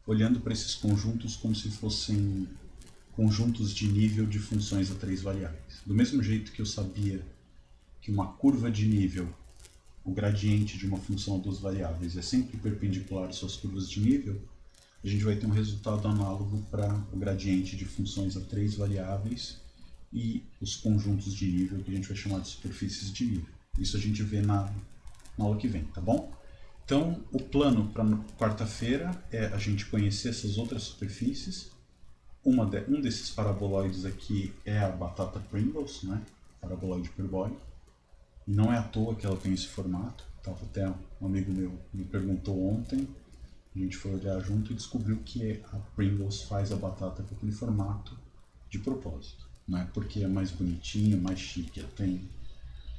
olhando para esses conjuntos como se fossem conjuntos de nível de funções a 3 variáveis. Do mesmo jeito que eu sabia que uma curva de nível, o gradiente de uma função a 2 variáveis é sempre perpendicular às suas curvas de nível, a gente vai ter um resultado análogo para o gradiente de funções a 3 variáveis e os conjuntos de nível que a gente vai chamar de superfícies de nível. Isso a gente vê na aula que vem, tá bom? Então, o plano para quarta-feira é a gente conhecer essas outras superfícies. Um desses paraboloides aqui é a batata Pringles, né? Paraboloide hiperbólico. E não é à toa que ela tem esse formato. Até um amigo meu me perguntou ontem, a gente foi olhar junto e descobriu que a Pringles faz a batata com aquele formato de propósito. Não é porque é mais bonitinho, mais chique, ela tem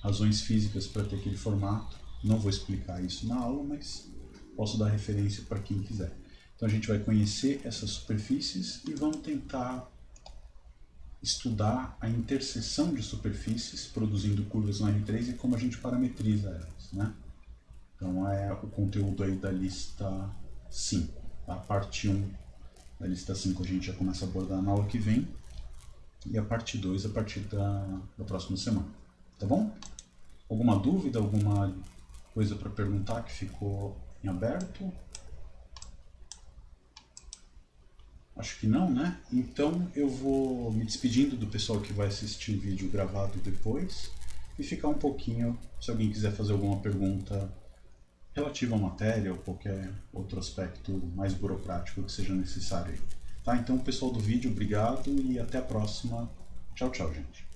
razões físicas para ter aquele formato. Não vou explicar isso na aula, mas posso dar referência para quem quiser. Então a gente vai conhecer essas superfícies e vamos tentar estudar a interseção de superfícies produzindo curvas no R3 e como a gente parametriza elas, né? Então é o conteúdo aí da lista 5. A parte 1 da lista 5 a gente já começa a abordar na aula que vem e a parte 2 a partir da próxima semana. Tá bom? Alguma dúvida, alguma coisa para perguntar que ficou em aberto? Acho que não, né? Então eu vou me despedindo do pessoal que vai assistir o vídeo gravado depois e ficar um pouquinho, se alguém quiser fazer alguma pergunta relativa à matéria ou qualquer outro aspecto mais burocrático que seja necessário aí. Tá? Então, pessoal do vídeo, obrigado e até a próxima. Tchau, tchau, gente.